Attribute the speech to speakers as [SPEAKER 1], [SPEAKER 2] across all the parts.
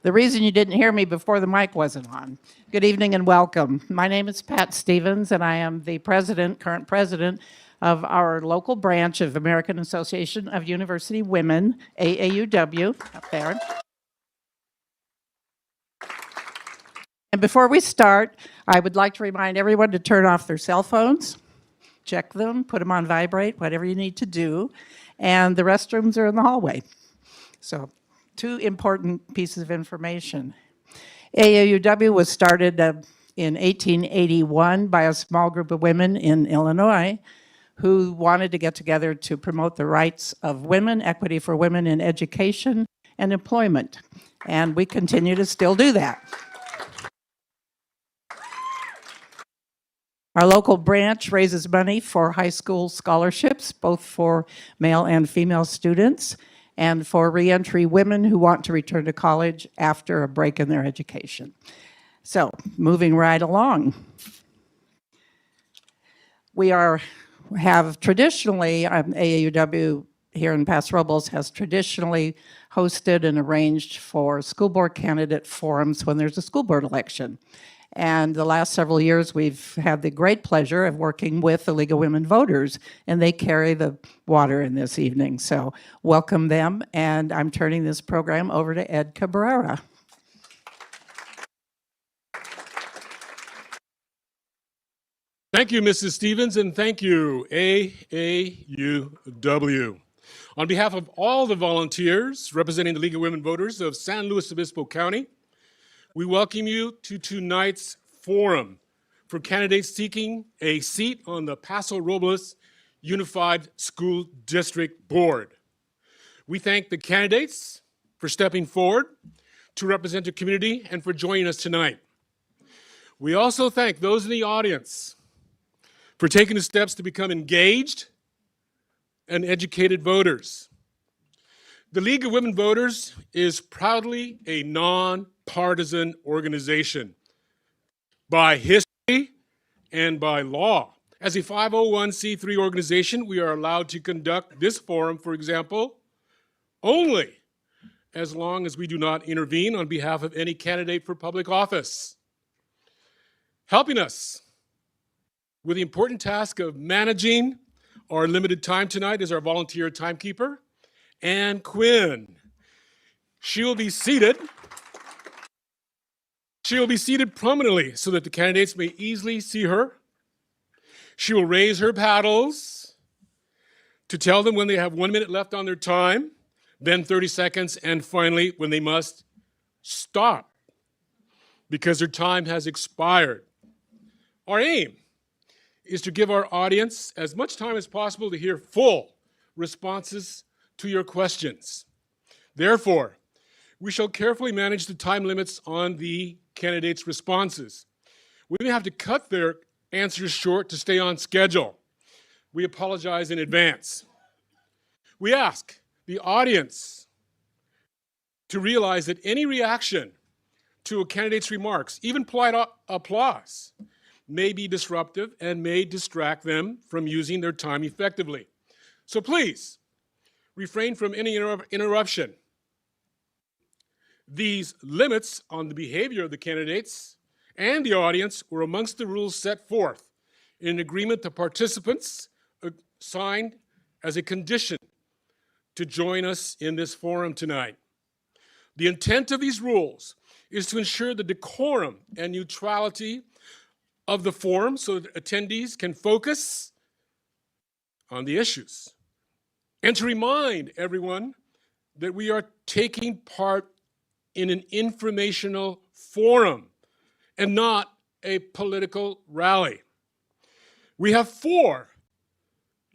[SPEAKER 1] The reason you didn't hear me before the mic wasn't on. Good evening and welcome. My name is Pat Stevens, and I am the current president of our local branch of American Association of University Women, AAUW, up there. And before we start, I would like to remind everyone to turn off their cell phones, check them, put them on vibrate, whatever you need to do, and the restrooms are in the hallway. So, two important pieces of information. AAUW was started in 1881 by a small group of women in Illinois who wanted to get together to promote the rights of women, equity for women in education and employment. And we continue to still do that. Our local branch raises money for high school scholarships, both for male and female students, and for reentry women who want to return to college after a break in their education. So, moving right along. We have traditionally, AAUW here in Paso Robles has traditionally hosted and arranged for school board candidate forums when there's a school board election. And the last several years, we've had the great pleasure of working with the League of Women Voters, and they carry the water in this evening. So welcome them, and I'm turning this program over to Ed Cabrera.
[SPEAKER 2] Thank you, Mrs. Stevens, and thank you, AAUW. On behalf of all the volunteers representing the League of Women Voters of San Luis Obispo County, we welcome you to tonight's forum for candidates seeking a seat on the Paso Robles Unified School District Board. We thank the candidates for stepping forward to represent the community and for joining us tonight. We also thank those in the audience for taking the steps to become engaged and educated voters. The League of Women Voters is proudly a nonpartisan organization by history and by law. As a 501c3 organization, we are allowed to conduct this forum, for example, only as long as we do not intervene on behalf of any candidate for public office. Helping us with the important task of managing our limited time tonight is our volunteer timekeeper, Ann Quinn. She'll be seated prominently so that the candidates may easily see her. She will raise her paddles to tell them when they have 1 minute left on their time, then 30 seconds, and finally when they must stop because their time has expired. Our aim is to give our audience as much time as possible to hear full responses to your questions. Therefore, we shall carefully manage the time limits on the candidates' responses. We may have to cut their answers short to stay on schedule. We apologize in advance. We ask the audience to realize that any reaction to a candidate's remarks, even polite applause, may be disruptive and may distract them from using their time effectively. So please, refrain from any interruption. These limits on the behavior of the candidates and the audience were amongst the rules set forth in an agreement the participants signed as a condition to join us in this forum tonight. The intent of these rules is to ensure the decorum and neutrality of the forum so that attendees can focus on the issues, and to remind everyone that we are taking part in an informational forum and not a political rally. We have 4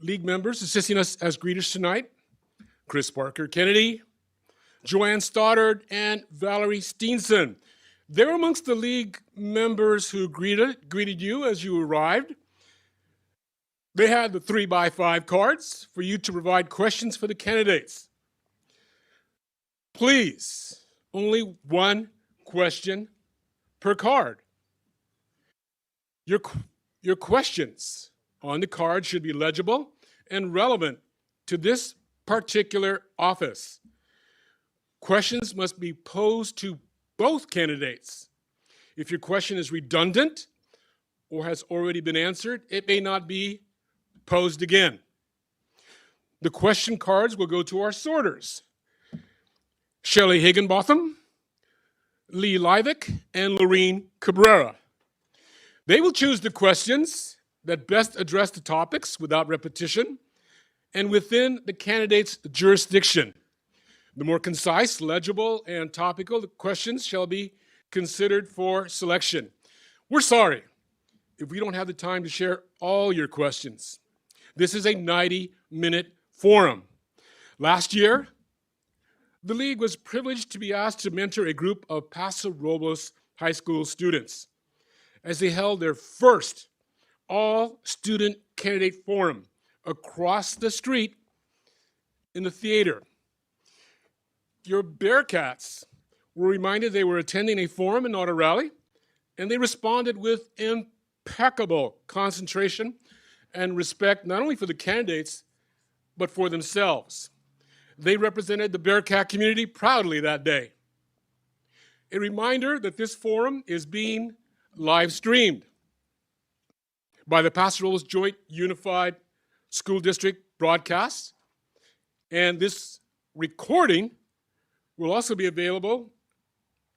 [SPEAKER 2] League members assisting us as greeters tonight: Chris Parker Kennedy, Joanne Stoddard, and Valerie Steenson. They're amongst the League members who greeted you as you arrived. They had the 3x5 cards for you to provide questions for the candidates. Please, only 1 question per card. Your questions on the card should be legible and relevant to this particular office. Questions must be posed to both candidates. If your question is redundant or has already been answered, it may not be posed again. The question cards will go to our sorters, Shelley Higginbotham, Lee Livick, and Lorene Cabrera. They will choose the questions that best address the topics without repetition and within the candidate's jurisdiction. The more concise, legible, and topical the questions shall be considered for selection. We're sorry if we don't have the time to share all your questions. This is a 90-minute forum. Last year, the League was privileged to be asked to mentor a group of Paso Robles high school students as they held their first all-student candidate forum across the street in the theater. Your Bearcats were reminded they were attending a forum and not a rally, and they responded with impeccable concentration and respect not only for the candidates, but for themselves. They represented the Bearcat community proudly that day. A reminder that this forum is being live streamed by the Paso Robles Joint Unified School District broadcast, and this recording will also be available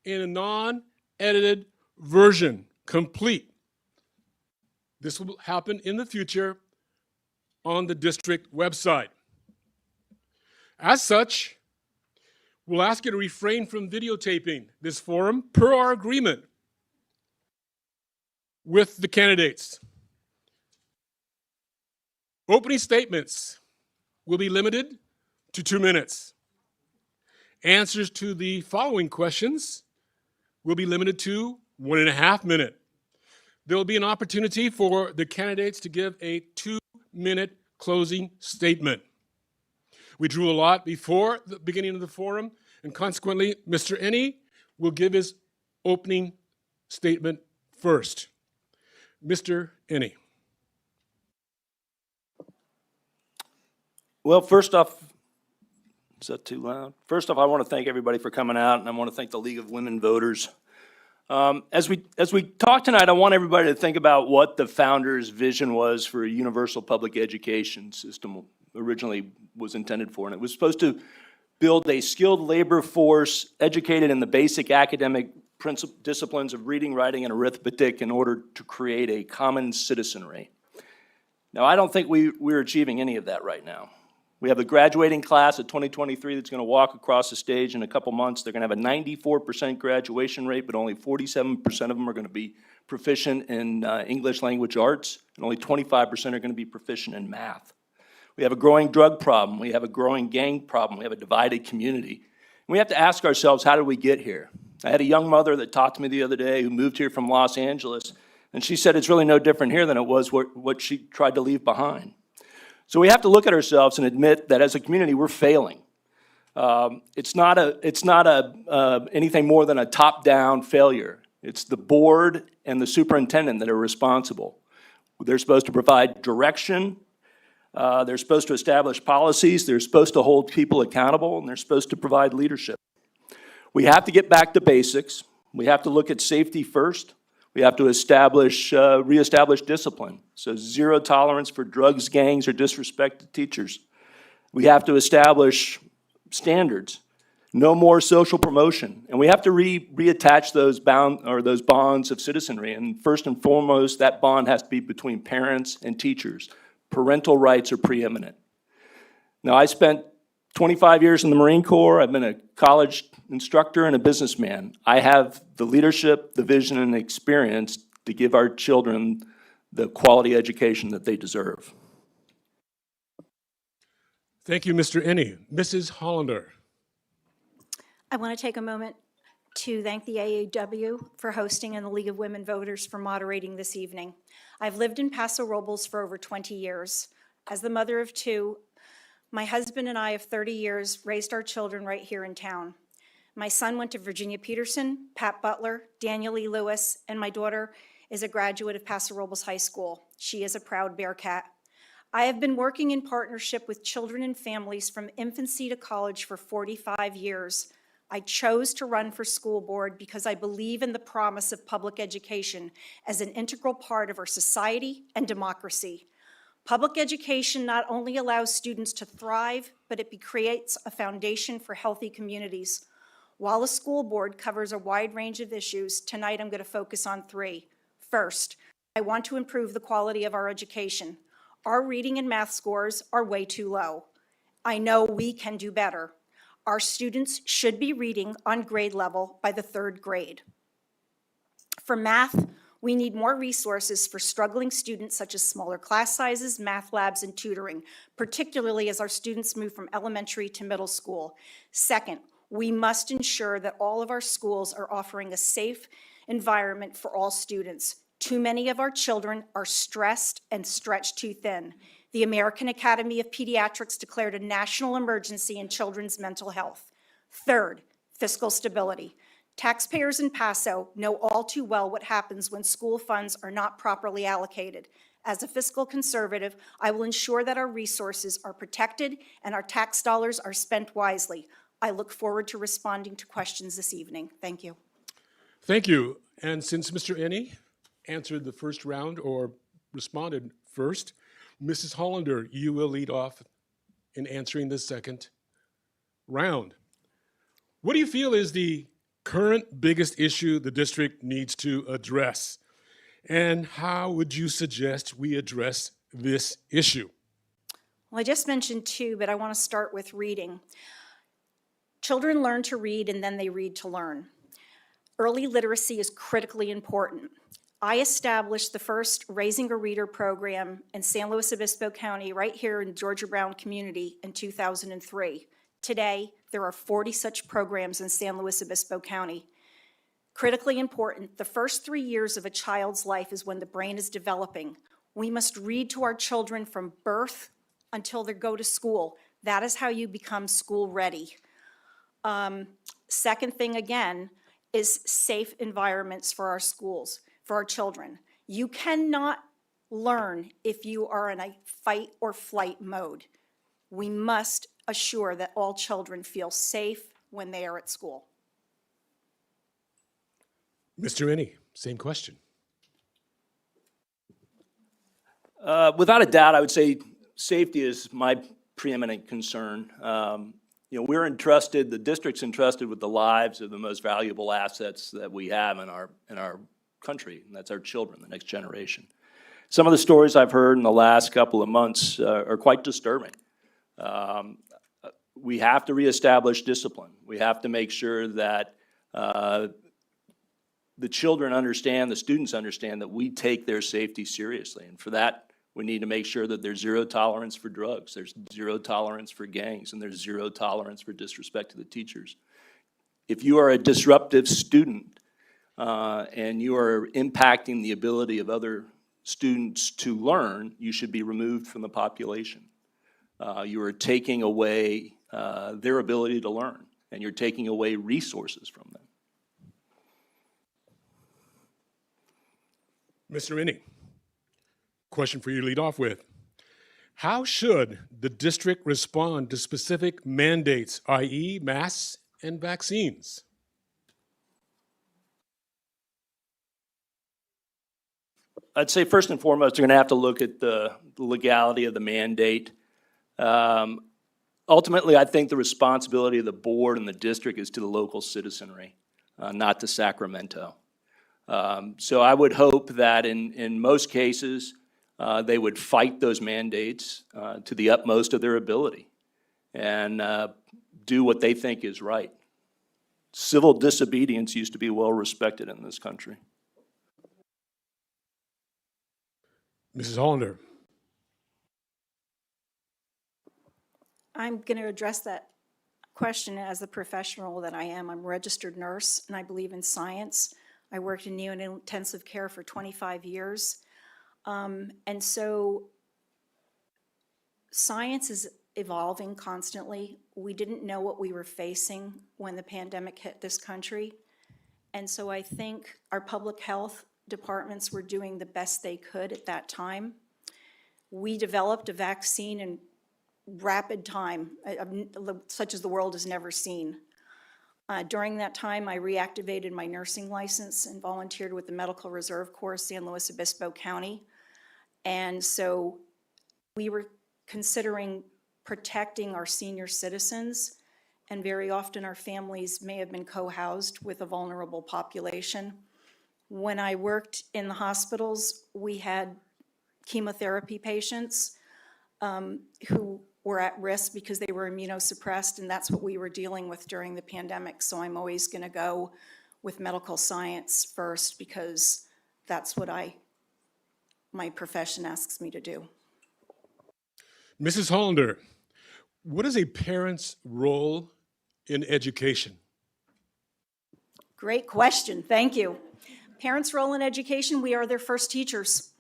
[SPEAKER 2] in a non-edited version, complete. This will happen in the future on the district website. As such, we'll ask you to refrain from videotaping this forum per our agreement with the candidates. Opening statements will be limited to 2 minutes. Answers to the following questions will be limited to 1.5 minutes. There will be an opportunity for the candidates to give a 2-minute closing statement. We drew a lot before the beginning of the forum, and consequently, Mr. Enney will give his opening statement first. Mr. Enney.
[SPEAKER 3] Well, first off, is that too loud? First off, I want to thank everybody for coming out, and I want to thank the League of Women Voters. As we talk tonight, I want everybody to think about what the founders' vision was for a universal public education system originally was intended for. And it was supposed to build a skilled labor force educated in the basic academic disciplines of reading, writing, and arithmetic in order to create a common citizenry. Now, I don't think we're achieving any of that right now. We have a graduating class of 2023 that's going to walk across the stage in a couple months. They're going to have a 94% graduation rate, but only 47% of them are going to be proficient in English language arts, and only 25% are going to be proficient in math. We have a growing drug problem. We have a growing gang problem. We have a divided community. And we have to ask ourselves, how did we get here? I had a young mother that talked to me the other day who moved here from Los Angeles, and she said it's really no different here than it was what she tried to leave behind. So we have to look at ourselves and admit that as a community, we're failing. It's not anything more than a top-down failure. It's the board and the superintendent that are responsible. They're supposed to provide direction. They're supposed to establish policies. They're supposed to hold people accountable, and they're supposed to provide leadership. We have to get back to basics. We have to look at safety first. We have to reestablish discipline. So 0 tolerance for drugs, gangs, or disrespect to teachers. We have to establish standards. No more social promotion. And we have to reattach those bonds of citizenry. And first and foremost, that bond has to be between parents and teachers. Parental rights are preeminent. Now, I spent 25 years in the Marine Corps. I've been a college instructor and a businessman. I have the leadership, the vision, and the experience to give our children the quality education that they deserve.
[SPEAKER 2] Thank you, Mr. Enney. Mrs. Hollander.
[SPEAKER 4] I want to take a moment to thank the AAW for hosting and the League of Women Voters for moderating this evening. I've lived in Paso Robles for over 20 years. As the mother of 2, my husband and I of 30 years raised our children right here in town. My son went to Virginia Peterson, Pat Butler, Daniel E. Lewis, and my daughter is a graduate of Paso Robles High School. She is a proud Bearcat. I have been working in partnership with children and families from infancy to college for 45 years. I chose to run for school board because I believe in the promise of public education as an integral part of our society and democracy. Public education not only allows students to thrive, but it creates a foundation for healthy communities. While the school board covers a wide range of issues, tonight I'm going to focus on three. First, I want to improve the quality of our education. Our reading and math scores are way too low. I know we can do better. Our students should be reading on grade level by the third grade. For math, we need more resources for struggling students such as smaller class sizes, math labs, and tutoring, particularly as our students move from elementary to middle school. Second, we must ensure that all of our schools are offering a safe environment for all students. Too many of our children are stressed and stretched too thin. The American Academy of Pediatrics declared a national emergency in children's mental health. Third, fiscal stability. Taxpayers in Paso know all too well what happens when school funds are not properly allocated. As a fiscal conservative, I will ensure that our resources are protected and our tax dollars are spent wisely. I look forward to responding to questions this evening. Thank you.
[SPEAKER 2] Thank you. And since Mr. Ennie answered the first round or responded first, Mrs. Hollander, you will lead off in answering the second round. What do you feel is the current biggest issue the district needs to address? And how would you suggest we address this issue?
[SPEAKER 4] Well, I just mentioned two, but I want to start with reading. Children learn to read and then they read to learn. Early literacy is critically important. I established the first Raising a Reader program in San Luis Obispo County, right here in Georgia Brown community in 2003. Today, there are 40 such programs in San Luis Obispo County. Critically important, the first 3 years of a child's life is when the brain is developing. We must read to our children from birth until they go to school. That is how you become school ready. Second thing, again, is safe environments for our schools, for our children. You cannot learn if you are in a fight or flight mode. We must assure that all children feel safe when they are at school.
[SPEAKER 2] Mr. Ennie, same question.
[SPEAKER 3] Without a doubt, I would say safety is my preeminent concern. We're entrusted, the district's entrusted with the lives of the most valuable assets that we have in our country, and that's our children, the next generation. Some of the stories I've heard in the last couple of months are quite disturbing. We have to reestablish discipline. We have to make sure that the children understand, the students understand that we take their safety seriously. And for that, we need to make sure that there's zero tolerance for drugs, there's zero tolerance for gangs, and there's zero tolerance for disrespect to the teachers. If you are a disruptive student and you are impacting the ability of other students to learn, you should be removed from the population. You are taking away their ability to learn, and you're taking away resources from them.
[SPEAKER 2] Mr. Ennie, question for you to lead off with. How should the district respond to specific mandates, i.e. masks and vaccines?
[SPEAKER 3] I'd say first and foremost, you're going to have to look at the legality of the mandate. Ultimately, I think the responsibility of the board and the district is to the local citizenry, not to Sacramento. So I would hope that in most cases, they would fight those mandates to the utmost of their ability and do what they think is right. Civil disobedience used to be well respected in this country.
[SPEAKER 2] Mrs. Hollander.
[SPEAKER 4] I'm going to address that question as the professional that I am. I'm a registered nurse, and I believe in science. I worked in neonatal intensive care for 25 years. And so science is evolving constantly. We didn't know what we were facing when the pandemic hit this country. And so I think our public health departments were doing the best they could at that time. We developed a vaccine in rapid time, such as the world has never seen. During that time, I reactivated my nursing license and volunteered with the Medical Reserve Corps, San Luis Obispo County. And so we were considering protecting our senior citizens, and very often our families may have been co-housed with a vulnerable population. When I worked in the hospitals, we had chemotherapy patients who were at risk because they were immunosuppressed, and that's what we were dealing with during the pandemic. So I'm always going to go with medical science first because that's what my profession asks me to do.
[SPEAKER 2] Mrs. Hollander, what is a parent's role in education?
[SPEAKER 4] Great question, thank you. Parents' role in education, we are their first teachers.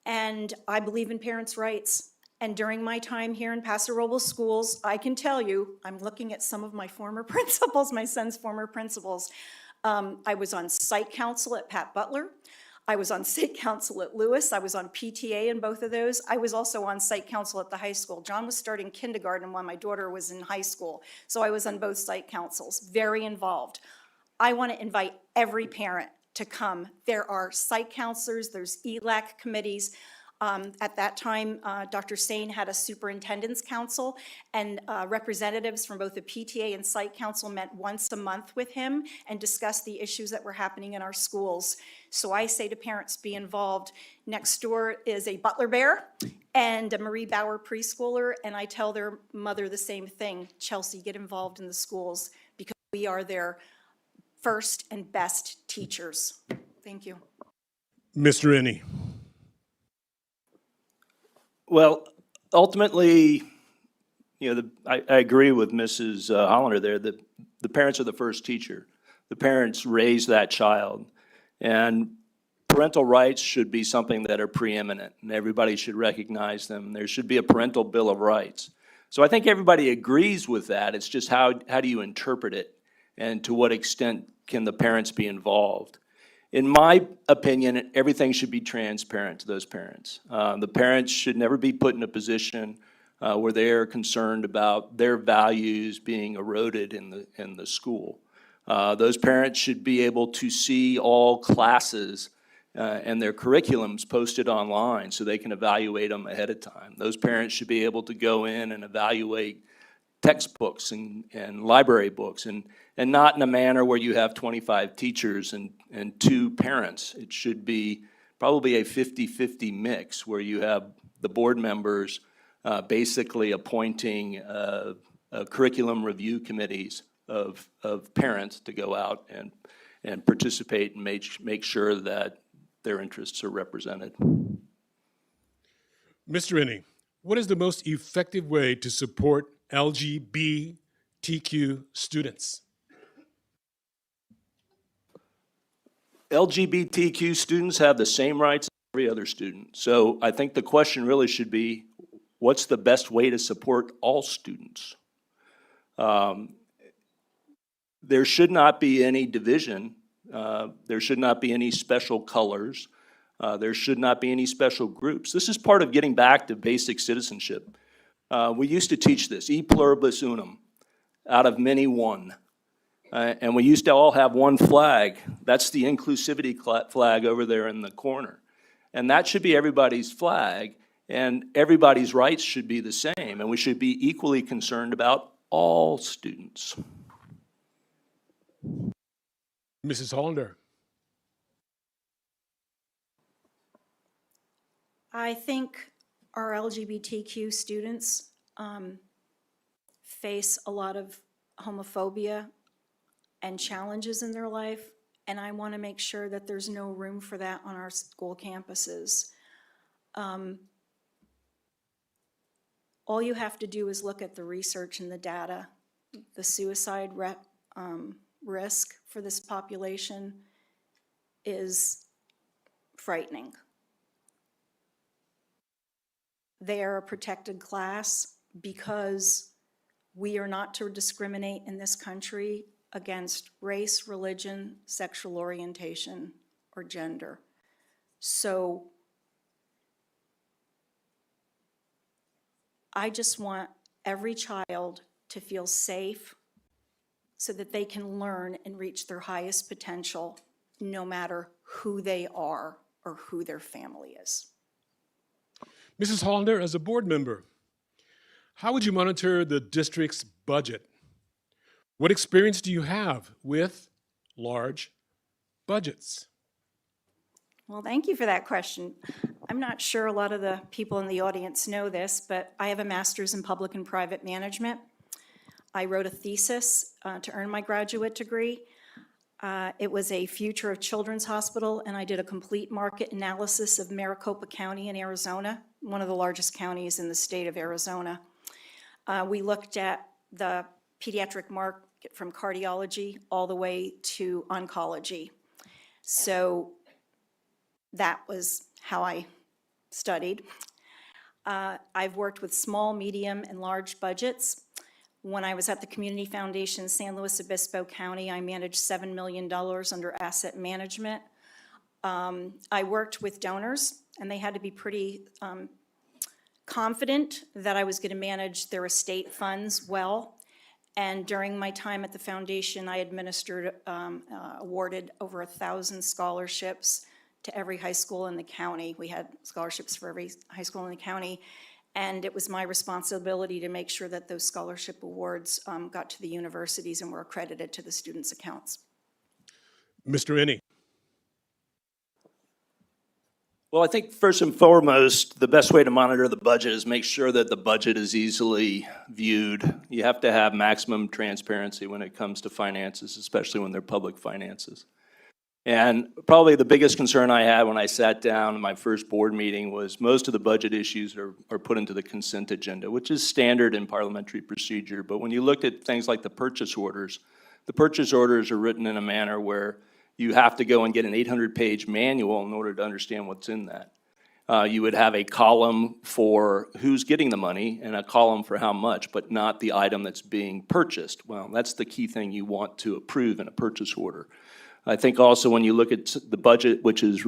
[SPEAKER 4] And I believe in parents' rights. And during my time here in Paso Robles schools, I can tell you, I'm looking at some of my former principals, my son's former principals. I was on site council at Pat Butler. I was on site council at Lewis. I was on PTA in both of those. I was also on site council at the high school. John was starting kindergarten while my daughter was in high school. So I was on both site councils, very involved. I want to invite every parent to come. There are site counselors, there's ELAC committees. At that time, Dr. Sane had a superintendent's council, and representatives from both the PTA and site council met once a month with him and discussed the issues that were happening in our schools. So I say to parents, be involved. Next door is a Butler Bear and a Marie Bauer preschooler, and I tell their mother the same thing. Chelsea, get involved in the schools because we are their first and best teachers. Thank you.
[SPEAKER 2] Mr. Rennie.
[SPEAKER 3] Well, ultimately, I agree with Mrs. Hollander there that the parents are the first teacher. The parents raise that child. And parental rights should be something that are preeminent, and everybody should recognize them. There should be a parental bill of rights. So I think everybody agrees with that. It's just how do you interpret it, and to what extent can the parents be involved? In my opinion, everything should be transparent to those parents. The parents should never be put in a position where they're concerned about their values being eroded in the school. Those parents should be able to see all classes and their curriculums posted online so they can evaluate them ahead of time. Those parents should be able to go in and evaluate textbooks and library books, and not in a manner where you have 25 teachers and 2 parents. It should be probably a 50-50 mix where you have the board members basically appointing curriculum review committees of parents to go out and participate and make sure that their interests are represented.
[SPEAKER 2] Mr. Rennie, what is the most effective way to support LGBTQ students?
[SPEAKER 3] LGBTQ students have the same rights as every other student. So I think the question really should be, what's the best way to support all students? There should not be any division. There should not be any special colors. There should not be any special groups. This is part of getting back to basic citizenship. We used to teach this, e pluribus unum, out of many one. And we used to all have one flag. That's the inclusivity flag over there in the corner. And that should be everybody's flag, and everybody's rights should be the same, and we should be equally concerned about all students.
[SPEAKER 2] Mrs. Hollander.
[SPEAKER 4] I think our LGBTQ students face a lot of homophobia and challenges in their life, and I want to make sure that there's no room for that on our school campuses. All you have to do is look at the research and the data. The suicide risk for this population is frightening. They are a protected class because we are not to discriminate in this country against race, religion, sexual orientation, or gender. So I just want every child to feel safe, so that they can learn and reach their highest potential no matter who they are or who their family is.
[SPEAKER 2] Mrs. Hollander, as a board member, how would you monitor the district's budget? What experience do you have with large budgets?
[SPEAKER 4] Well, thank you for that question. I'm not sure a lot of the people in the audience know this, but I have a master's in public and private management. I wrote a thesis to earn my graduate degree. It was a future of children's hospital, and I did a complete market analysis of Maricopa County in Arizona, one of the largest counties in the state of Arizona. We looked at the pediatric market from cardiology all the way to oncology. So that was how I studied. I've worked with small, medium, and large budgets. When I was at the Community Foundation San Luis Obispo County, I managed $7 million under asset management. I worked with donors, and they had to be pretty confident that I was going to manage their estate funds well. And during my time at the foundation, I administered, awarded over 1,000 scholarships to every high school in the county. We had scholarships for every high school in the county. And it was my responsibility to make sure that those scholarship awards got to the universities and were accredited to the students' accounts.
[SPEAKER 2] Mr. Ennie.
[SPEAKER 3] Well, I think first and foremost, the best way to monitor the budget is make sure that the budget is easily viewed. You have to have maximum transparency when it comes to finances, especially when they're public finances. And probably the biggest concern I had when I sat down in my first board meeting was most of the budget issues are put into the consent agenda, which is standard in parliamentary procedure. But when you looked at things like the purchase orders are written in a manner where you have to go and get an 800-page manual in order to understand what's in that. You would have a column for who's getting the money and a column for how much, but not the item that's being purchased. Well, that's the key thing you want to approve in a purchase order. I think also when you look at the budget, which is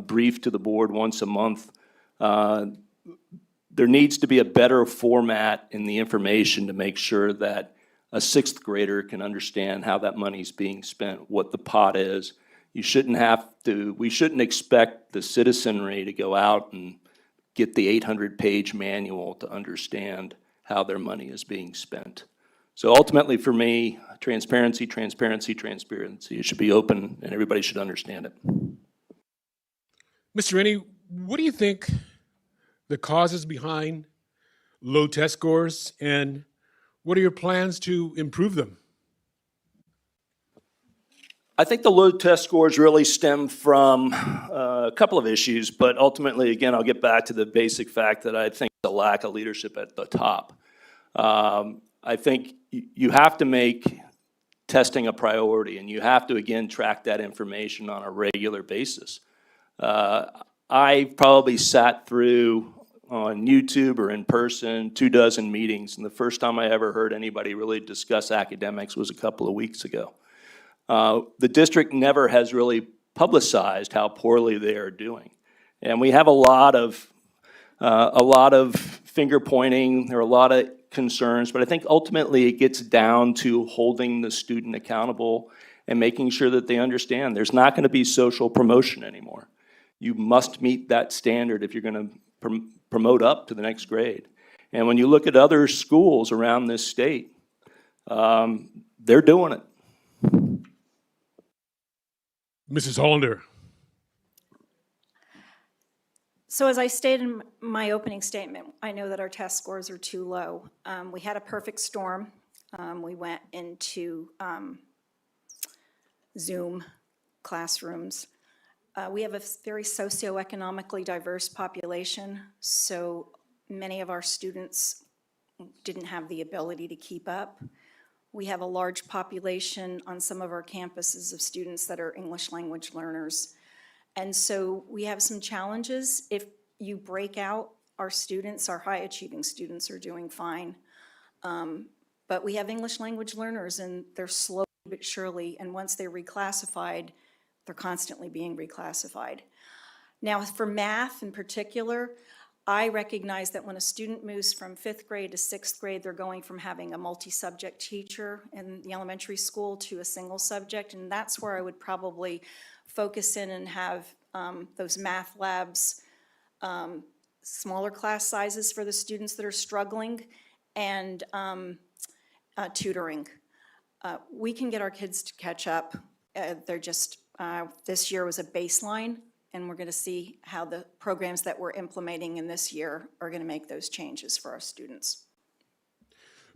[SPEAKER 3] briefed to the board once a month, there needs to be a better format in the information to make sure that a sixth grader can understand how that money's being spent, what the pot is. We shouldn't expect the citizenry to go out and get the 800-page manual to understand how their money is being spent. So ultimately for me, transparency, transparency, transparency. It should be open and everybody should understand it.
[SPEAKER 2] Mr. Ennie, what do you think the causes behind low test scores, and what are your plans to improve them?
[SPEAKER 3] I think the low test scores really stem from a couple of issues, but ultimately, again, I'll get back to the basic fact that I think the lack of leadership at the top. I think you have to make testing a priority, and you have to, again, track that information on a regular basis. I probably sat through on YouTube or in person 24 meetings, and the first time I ever heard anybody really discuss academics was a couple of weeks ago. The district never has really publicized how poorly they are doing. And we have a lot of finger pointing, there are a lot of concerns, but I think ultimately it gets down to holding the student accountable and making sure that they understand there's not going to be social promotion anymore. You must meet that standard if you're going to promote up to the next grade. And when you look at other schools around this state, they're doing it.
[SPEAKER 2] Mrs. Hollander.
[SPEAKER 4] So as I stated in my opening statement, I know that our test scores are too low. We had a perfect storm. We went into Zoom classrooms. We have a very socioeconomically diverse population, so many of our students didn't have the ability to keep up. We have a large population on some of our campuses of students that are English language learners. And so we have some challenges. If you break out our students, our high achieving students are doing fine. But we have English language learners, and they're slowly but surely, and once they're reclassified, they're constantly being reclassified. Now for math in particular, I recognize that when a student moves from 5th grade to 6th grade, they're going from having a multi-subject teacher in the elementary school to a single subject, and that's where I would probably focus in and have those math labs, smaller class sizes for the students that are struggling, and tutoring. We can get our kids to catch up. They're just, this year was a baseline, and we're going to see how the programs that we're implementing in this year are going to make those changes for our students.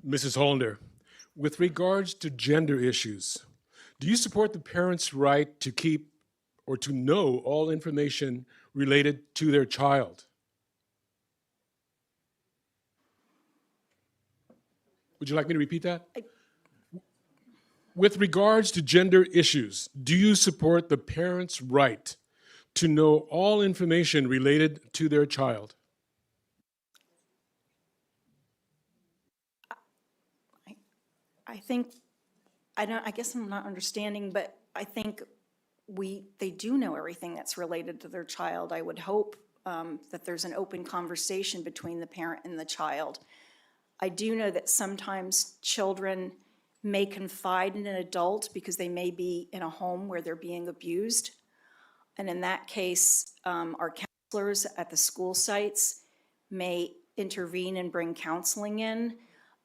[SPEAKER 2] Mrs. Hollander, with regards to gender issues, do you support the parents' right to keep or to know all information related to their child? Would you like me to repeat that? With regards to gender issues, do you support the parents' right to know all information related to their child?
[SPEAKER 4] I think, I guess I'm not understanding, but I think they do know everything that's related to their child. I would hope that there's an open conversation between the parent and the child. I do know that sometimes children may confide in an adult because they may be in a home where they're being abused. And in that case, our counselors at the school sites may intervene and bring counseling in.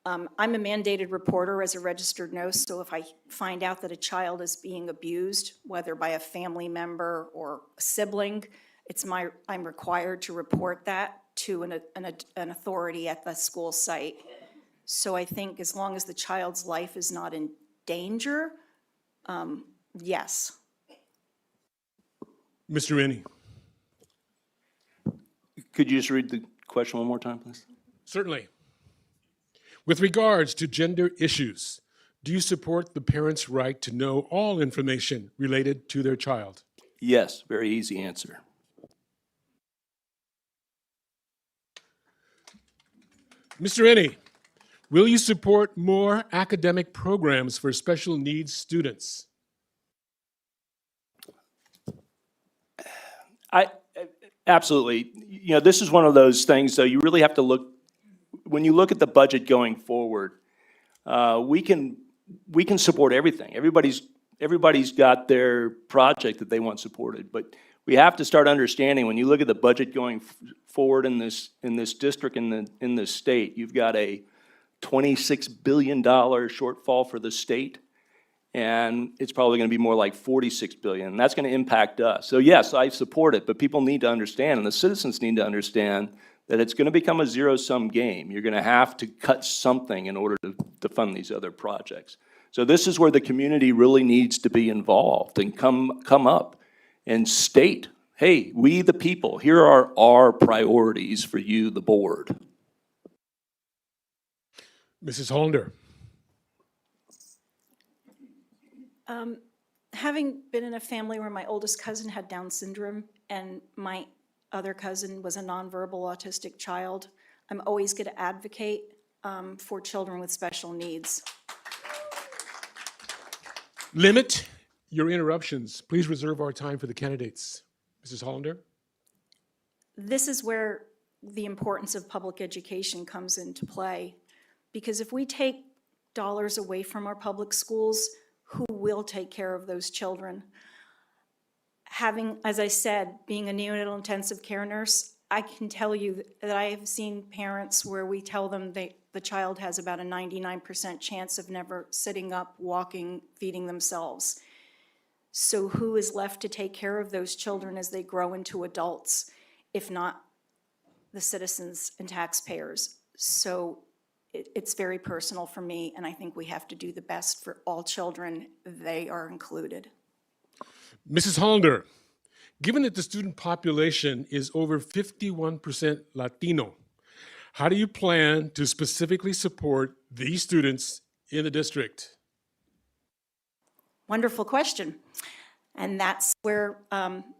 [SPEAKER 4] I'm a mandated reporter as a registered nurse, so if I find out that a child is being abused, whether by a family member or a sibling, I'm required to report that to an authority at the school site. So I think as long as the child's life is not in danger, yes.
[SPEAKER 2] Mr. Rennie.
[SPEAKER 3] Could you just read the question one more time, please?
[SPEAKER 2] Certainly. With regards to gender issues, do you support the parents' right to know all information related to their child?
[SPEAKER 3] Yes, very easy answer.
[SPEAKER 2] Mr. Rennie, will you support more academic programs for special needs students?
[SPEAKER 3] Absolutely. You know, this is one of those things, though, you really have to look, when you look at the budget going forward, we can support everything. Everybody's got their project that they want supported, but we have to start understanding when you look at the budget going forward in this district, in this state, you've got a $26 billion shortfall for the state, and it's probably going to be more like $46 billion, and that's going to impact us. So yes, I support it, but people need to understand, and the citizens need to understand that it's going to become a zero-sum game. You're going to have to cut something in order to fund these other projects. So this is where the community really needs to be involved and come up and state, hey, we the people, here are our priorities for you, the board.
[SPEAKER 2] Mrs. Hollander.
[SPEAKER 4] Having been in a family where my oldest cousin had Down syndrome and my other cousin was a nonverbal autistic child, I'm always going to advocate for children with special needs.
[SPEAKER 2] Limit your interruptions. Please reserve our time for the candidates. Mrs. Hollander.
[SPEAKER 4] This is where the importance of public education comes into play, because if we take dollars away from our public schools, who will take care of those children? Having, as I said, being a neonatal intensive care nurse, I can tell you that I have seen parents where we tell them the child has about a 99% chance of never sitting up, walking, feeding themselves. So who is left to take care of those children as they grow into adults, if not the citizens and taxpayers? So it's very personal for me, and I think we have to do the best for all children. They are included.
[SPEAKER 2] Mrs. Hollander, given that the student population is over 51% Latino, how do you plan to specifically support these students in the district?
[SPEAKER 4] Wonderful question. And that's where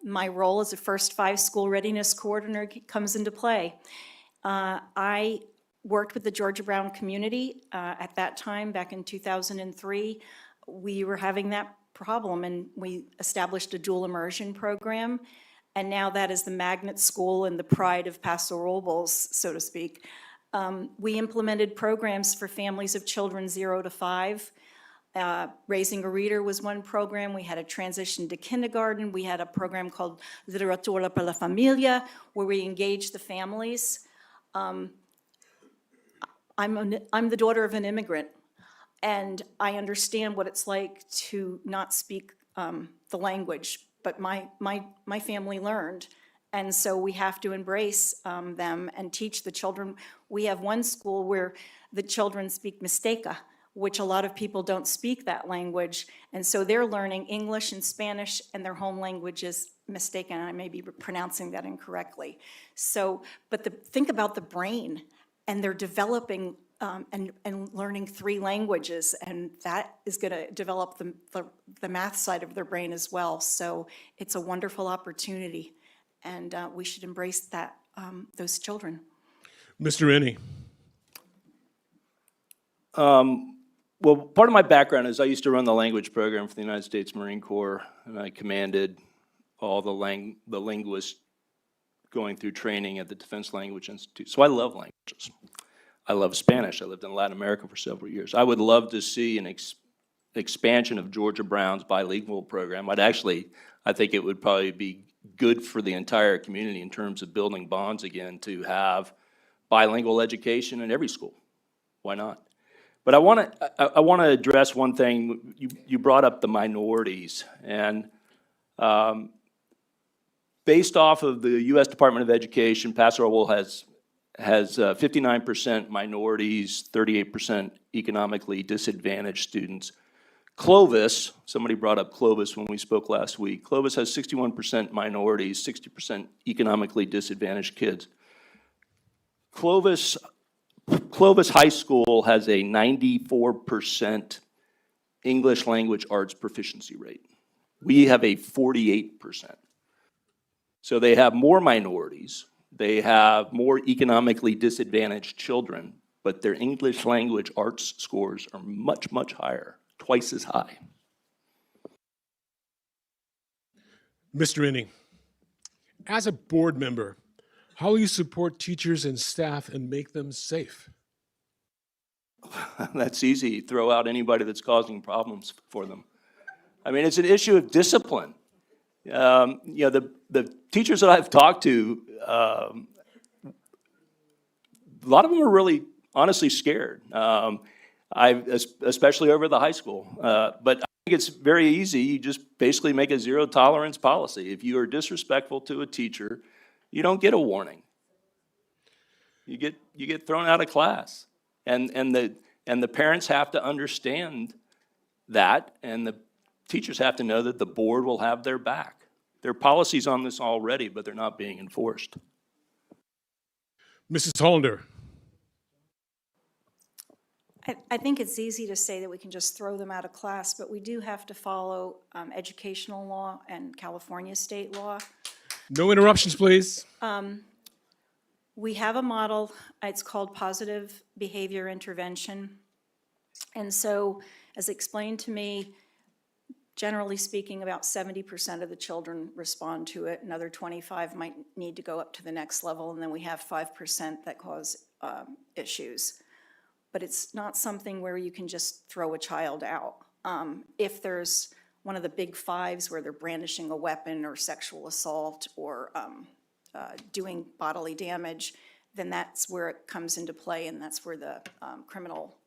[SPEAKER 4] my role as a First 5 School Readiness Coordinator comes into play. I worked with the Georgia Brown community at that time, back in 2003. We were having that problem, and we established a dual immersion program. And now that is the magnet school and the pride of Paso Robles, so to speak. We implemented programs for families of children 0 to 5. Raising a Reader was one program. We had a transition to kindergarten. We had a program called Literatura para la Familia, where we engaged the families. I'm the daughter of an immigrant, and I understand what it's like to not speak the language, but my family learned. And so we have to embrace them and teach the children. We have one school where the children speak Mixteca, which a lot of people don't speak that language. And so they're learning English and Spanish, and their home language is Mixteca, and I may be pronouncing that incorrectly. So, but think about the brain, and they're developing and learning 3 languages, and that is going to develop the math side of their brain as well. So it's a wonderful opportunity, and we should embrace that, those children.
[SPEAKER 2] Mr. Rennie.
[SPEAKER 3] Well, part of my background is I used to run the language program for the United States Marine Corps, and I commanded all the linguists going through training at the Defense Language Institute. So I love languages. I love Spanish. I lived in Latin America for several years. I would love to see an expansion of Georgia Brown's bilingual program. I think it would probably be good for the entire community in terms of building bonds again to have bilingual education in every school. Why not? But I want to address one thing. You brought up the minorities, and based off of the U.S. Department of Education, Paso Robles has 59% minorities, 38% economically disadvantaged students. Clovis, somebody brought up Clovis when we spoke last week. Clovis has 61% minorities, 60% economically disadvantaged kids. Clovis High School has a 94% English language arts proficiency rate. We have a 48%. So they have more minorities, they have more economically disadvantaged children, but their English language arts scores are much, much higher, twice as high.
[SPEAKER 2] Mr. Rennie, as a board member, how will you support teachers and staff and make them safe?
[SPEAKER 3] That's easy. Throw out anybody that's causing problems for them. I mean, it's an issue of discipline. The teachers that I've talked to, a lot of them are really honestly scared. Especially over the high school. But I think it's very easy. You just basically make a zero tolerance policy. If you are disrespectful to a teacher, you don't get a warning. You get thrown out of class. And the parents have to understand that, and the teachers have to know that the board will have their back. There are policies on this already, but they're not being enforced.
[SPEAKER 2] Mrs. Hollander.
[SPEAKER 4] I think it's easy to say that we can just throw them out of class, but we do have to follow educational law and California state law.
[SPEAKER 2] No interruptions, please.
[SPEAKER 4] We have a model, it's called positive behavior intervention. And so, as explained to me, generally speaking, about 70% of the children respond to it. Another 25 might need to go up to the next level, and then we have 5% that cause issues. But it's not something where you can just throw a child out. If there's one of the big 5s where they're brandishing a weapon or sexual assault or doing bodily damage, then that's where it comes into play, and that's where the criminal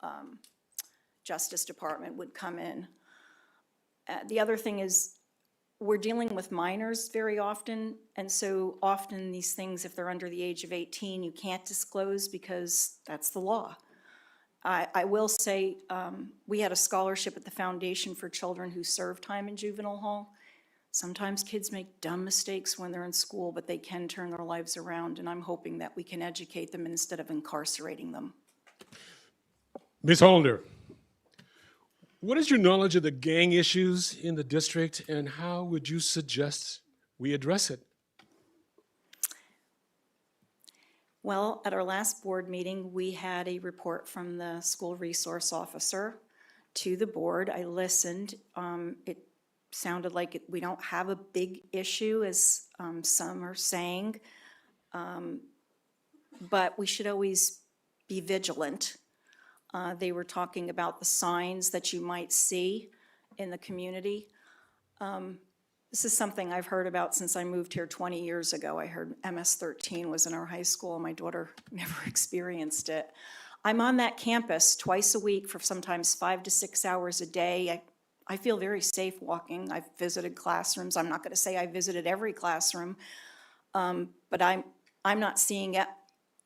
[SPEAKER 4] Justice Department would come in. The other thing is we're dealing with minors very often, and so often these things, if they're under the age of 18, you can't disclose because that's the law. I will say we had a scholarship at the Foundation for Children who serve time in juvenile hall. Sometimes kids make dumb mistakes when they're in school, but they can turn their lives around, and I'm hoping that we can educate them instead of incarcerating them.
[SPEAKER 2] Ms. Hollander, what is your knowledge of the gang issues in the district, and how would you suggest we address it?
[SPEAKER 4] Well, at our last board meeting, we had a report from the school resource officer to the board. I listened. It sounded like we don't have a big issue, as some are saying. But we should always be vigilant. They were talking about the signs that you might see in the community. This is something I've heard about since I moved here 20 years ago. I heard MS-13 was in our high school. My daughter never experienced it. I'm on that campus twice a week for sometimes 5 to 6 hours a day. I feel very safe walking. I've visited classrooms. I'm not going to say I visited every classroom, but I'm not seeing it.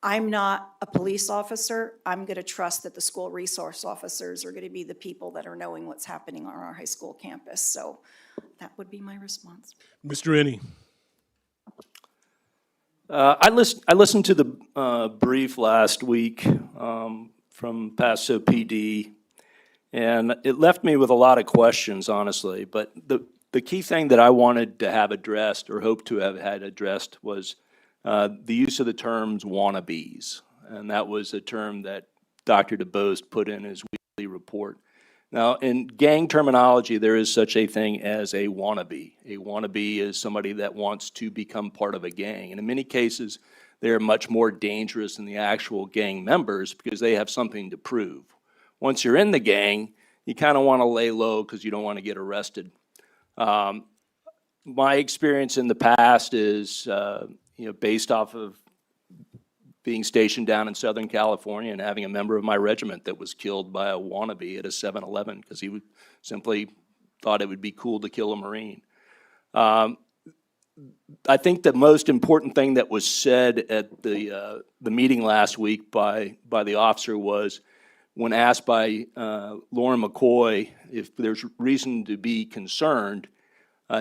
[SPEAKER 4] I'm not a police officer. I'm going to trust that the school resource officers are going to be the people that are knowing what's happening on our high school campus. So that would be my response.
[SPEAKER 2] Mr. Rennie.
[SPEAKER 3] I listened to the brief last week from Paso PD, and it left me with a lot of questions, honestly. But the key thing that I wanted to have addressed, or hope to have had addressed, was the use of the terms wannabes. And that was a term that Dr. DeBose put in his weekly report. Now, in gang terminology, there is such a thing as a wannabe. A wannabe is somebody that wants to become part of a gang. And in many cases, they're much more dangerous than the actual gang members because they have something to prove. Once you're in the gang, you kind of want to lay low because you don't want to get arrested. My experience in the past is, based off of being stationed down in Southern California and having a member of my regiment that was killed by a wannabe at a 7-Eleven because he simply thought it would be cool to kill a Marine. I think the most important thing that was said at the meeting last week by the officer was, when asked by Lauren McCoy if there's reason to be concerned,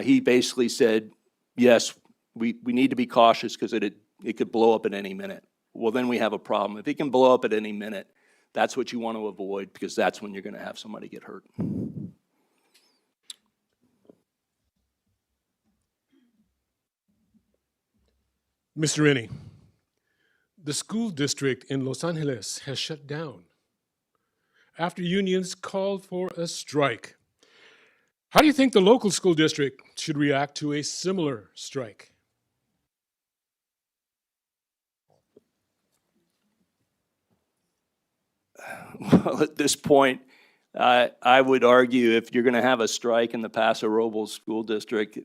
[SPEAKER 3] he basically said, yes, we need to be cautious because it could blow up at any minute. Well, then we have a problem. If it can blow up at any minute, that's what you want to avoid because that's when you're going to have somebody get hurt.
[SPEAKER 2] Mr. Rennie, the school district in Los Angeles has shut down after unions called for a strike. How do you think the local school district should react to a similar strike?
[SPEAKER 3] Well, at this point, I would argue if you're going to have a strike in the Paso Robles School District,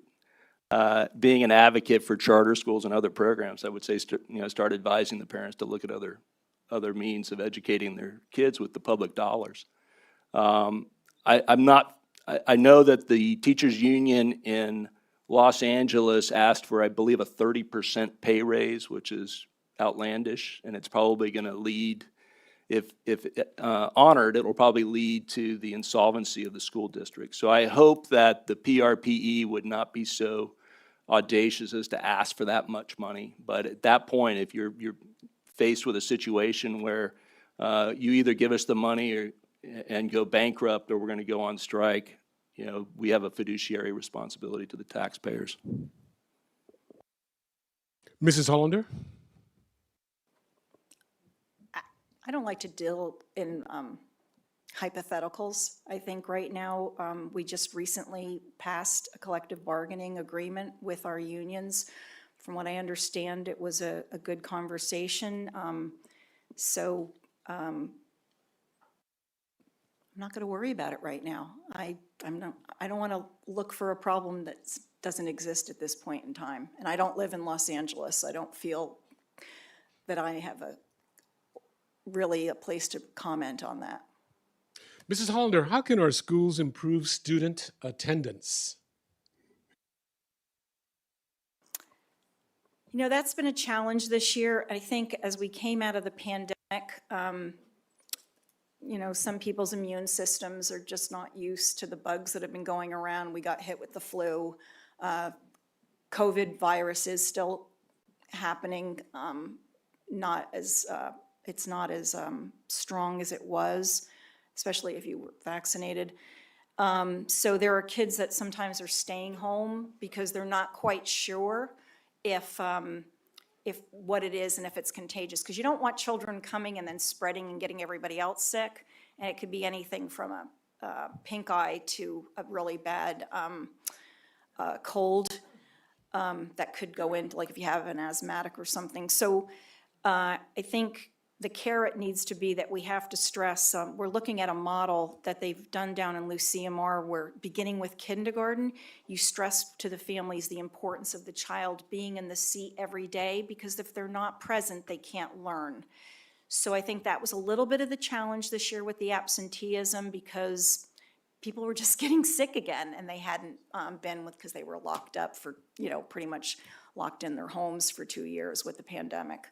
[SPEAKER 3] being an advocate for charter schools and other programs, I would say start advising the parents to look at other means of educating their kids with the public dollars. I know that the teachers union in Los Angeles asked for, I believe, a 30% pay raise, which is outlandish, and it's probably going to lead, if honored, it will probably lead to the insolvency of the school district. So I hope that the PRPE would not be so audacious as to ask for that much money. But at that point, if you're faced with a situation where you either give us the money and go bankrupt, or we're going to go on strike, we have a fiduciary responsibility to the taxpayers.
[SPEAKER 2] Mrs. Hollander?
[SPEAKER 4] I don't like to deal in hypotheticals. I think right now, we just recently passed a collective bargaining agreement with our unions. From what I understand, it was a good conversation. I'm not going to worry about it right now. I don't want to look for a problem that doesn't exist at this point in time. And I don't live in Los Angeles. I don't feel that I have really a place to comment on that.
[SPEAKER 2] Mrs. Hollander, how can our schools improve student attendance?
[SPEAKER 4] That's been a challenge this year. I think as we came out of the pandemic, some people's immune systems are just not used to the bugs that have been going around. We got hit with the flu. COVID virus is still happening, it's not as strong as it was, especially if you were vaccinated. So there are kids that sometimes are staying home because they're not quite sure if what it is and if it's contagious. Because you don't want children coming and then spreading and getting everybody else sick. And it could be anything from pink eye to a really bad cold that could go into, like if you have an asthmatic or something. So I think the carrot needs to be that we have to stress, we're looking at a model that they've done down in Lucien-Mar where beginning with kindergarten, you stress to the families the importance of the child being in the seat every day, because if they're not present, they can't learn. So I think that was a little bit of the challenge this year with the absenteeism, because people were just getting sick again, and they hadn't been with, because they were locked up for, pretty much locked in their homes for 2 years with the pandemic.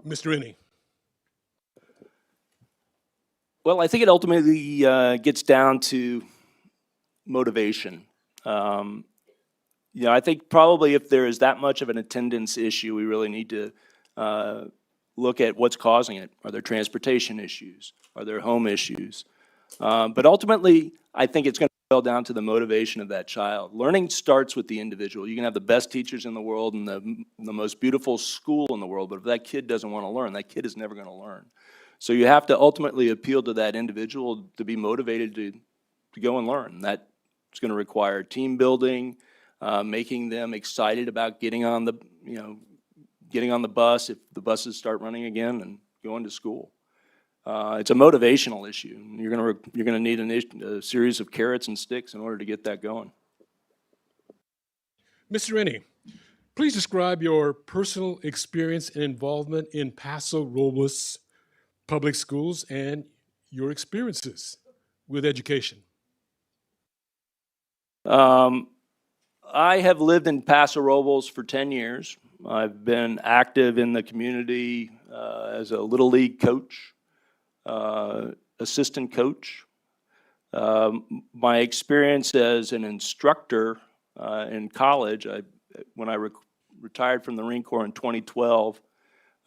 [SPEAKER 2] Mr. Rennie.
[SPEAKER 3] Well, I think it ultimately gets down to motivation. I think probably if there is that much of an attendance issue, we really need to look at what's causing it. Are there transportation issues? Are there home issues? But ultimately, I think it's going to boil down to the motivation of that child. Learning starts with the individual. You can have the best teachers in the world and the most beautiful school in the world, but if that kid doesn't want to learn, that kid is never going to learn. So you have to ultimately appeal to that individual to be motivated to go and learn. That's going to require team building, making them excited about getting on the bus if the buses start running again and going to school. It's a motivational issue. You're going to need a series of carrots and sticks in order to get that going.
[SPEAKER 2] Mr. Rennie, please describe your personal experience and involvement in Paso Robles public schools and your experiences with education.
[SPEAKER 3] I have lived in Paso Robles for 10 years. I've been active in the community as a Little League coach, assistant coach. My experience as an instructor in college, when I retired from the Marine Corps in 2012,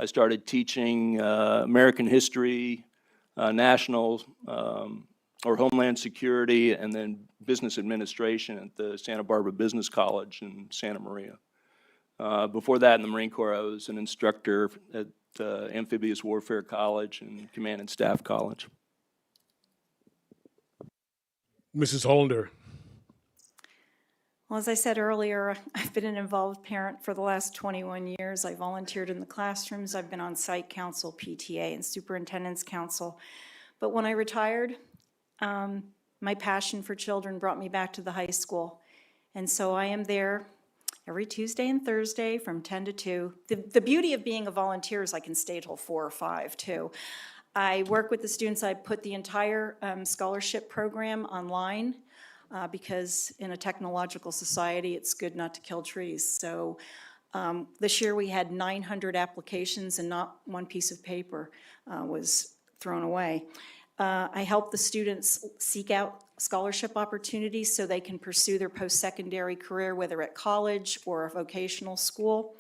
[SPEAKER 3] I started teaching American history, national or Homeland Security, and then business administration at the Santa Barbara Business College in Santa Maria. Before that, in the Marine Corps, I was an instructor at Amphibious Warfare College and Command and Staff College.
[SPEAKER 2] Mrs. Hollander.
[SPEAKER 4] Well, as I said earlier, I've been an involved parent for the last 21 years. I volunteered in the classrooms. I've been on site council, PTA, and superintendent's council. But when I retired, my passion for children brought me back to the high school. And so I am there every Tuesday and Thursday from 10 to 2. The beauty of being a volunteer is I can stay till 4 or 5 too. I work with the students. I put the entire scholarship program online because in a technological society, it's good not to kill trees. So this year we had 900 applications and not one piece of paper was thrown away. I help the students seek out scholarship opportunities so they can pursue their post-secondary career, whether at college or a vocational school.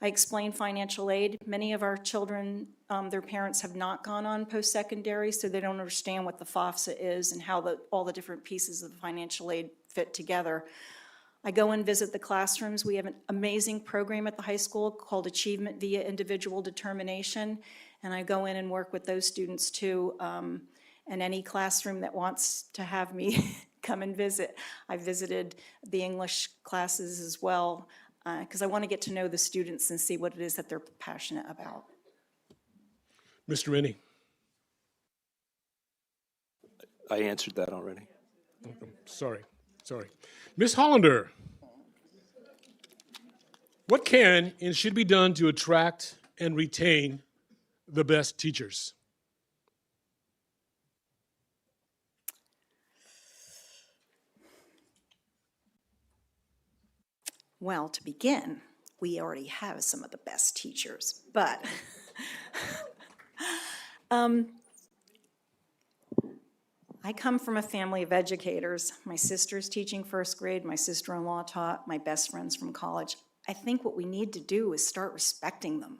[SPEAKER 4] I explain financial aid. Many of our children, their parents have not gone on post-secondary, so they don't understand what the FAFSA is and how all the different pieces of the financial aid fit together. I go and visit the classrooms. We have an amazing program at the high school called Achievement via Individual Determination, and I go in and work with those students too. And any classroom that wants to have me come and visit. I visited the English classes as well because I want to get to know the students and see what it is that they're passionate about.
[SPEAKER 2] Mr. Rennie.
[SPEAKER 3] I answered that already.
[SPEAKER 2] Sorry. Ms. Hollander, what can and should be done to attract and retain the best teachers?
[SPEAKER 4] Well, to begin, we already have some of the best teachers, but I come from a family of educators. My sister's teaching first grade, my sister-in-law taught, my best friends from college. I think what we need to do is start respecting them.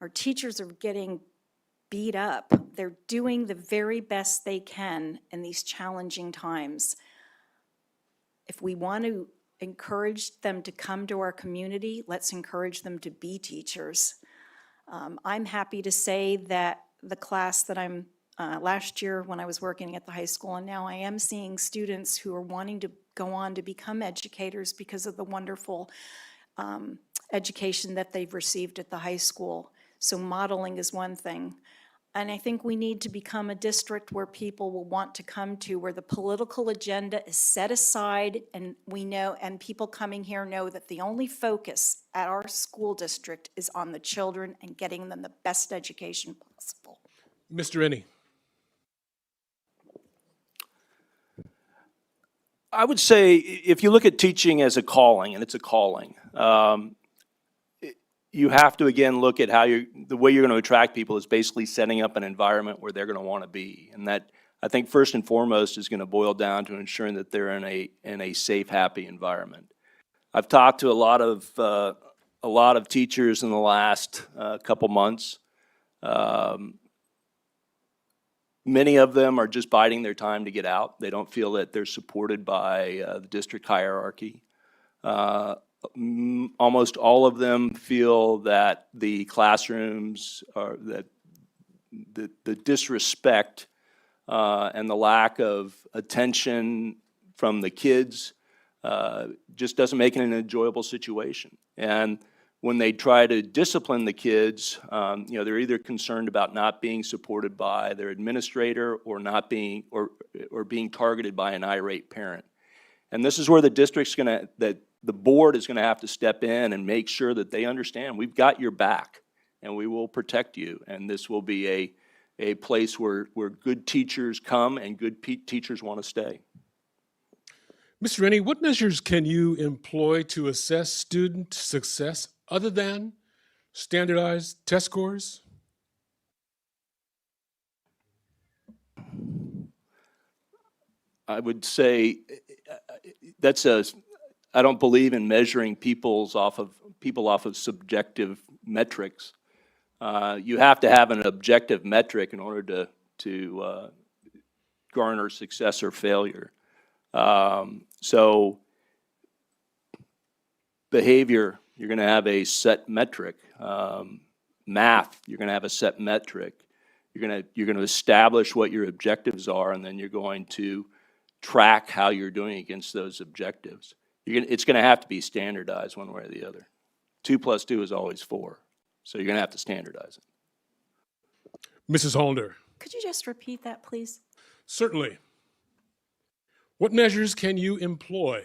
[SPEAKER 4] Our teachers are getting beat up. They're doing the very best they can in these challenging times. If we want to encourage them to come to our community, let's encourage them to be teachers. I'm happy to say that the class that I'm last year when I was working at the high school, and now I am seeing students who are wanting to go on to become educators because of the wonderful education that they've received at the high school. So modeling is one thing. And I think we need to become a district where people will want to come to, where the political agenda is set aside, and we know, and people coming here know that the only focus at our school district is on the children and getting them the best education possible.
[SPEAKER 2] Mr. Ennie.
[SPEAKER 3] I would say if you look at teaching as a calling, and it's a calling, you have to, again, look at how the way you're going to attract people is basically setting up an environment where they're going to want to be. And that, I think, first and foremost is going to boil down to ensuring that they're in a safe, happy environment. I've talked to a lot of teachers in the last couple months. Many of them are just biding their time to get out. They don't feel that they're supported by the district hierarchy. Almost all of them feel that the classrooms are, that the disrespect and the lack of attention from the kids just doesn't make it an enjoyable situation. And when they try to discipline the kids, they're either concerned about not being supported by their administrator or not being, or being targeted by an irate parent. And this is where the district's the board is gonna have to step in and make sure that they understand, we've got your back and we will protect you. And this will be a place where good teachers come and good teachers wanna stay.
[SPEAKER 2] Mr. Ennie, what measures can you employ to assess student success other than standardized test scores?
[SPEAKER 3] I would say I don't believe in measuring people off of subjective metrics. You have to have an objective metric in order to garner success or failure. So behavior, you're going to have a set metric. Math, you're going to have a set metric. You're going to establish what your objectives are, and then you're going to track how you're doing against those objectives. It's going to have to be standardized one way or the other. 2 + 2 is always 4, so you're going to have to standardize it.
[SPEAKER 2] Mrs. Hollander.
[SPEAKER 4] Could you just repeat that, please?
[SPEAKER 2] Certainly. What measures can you employ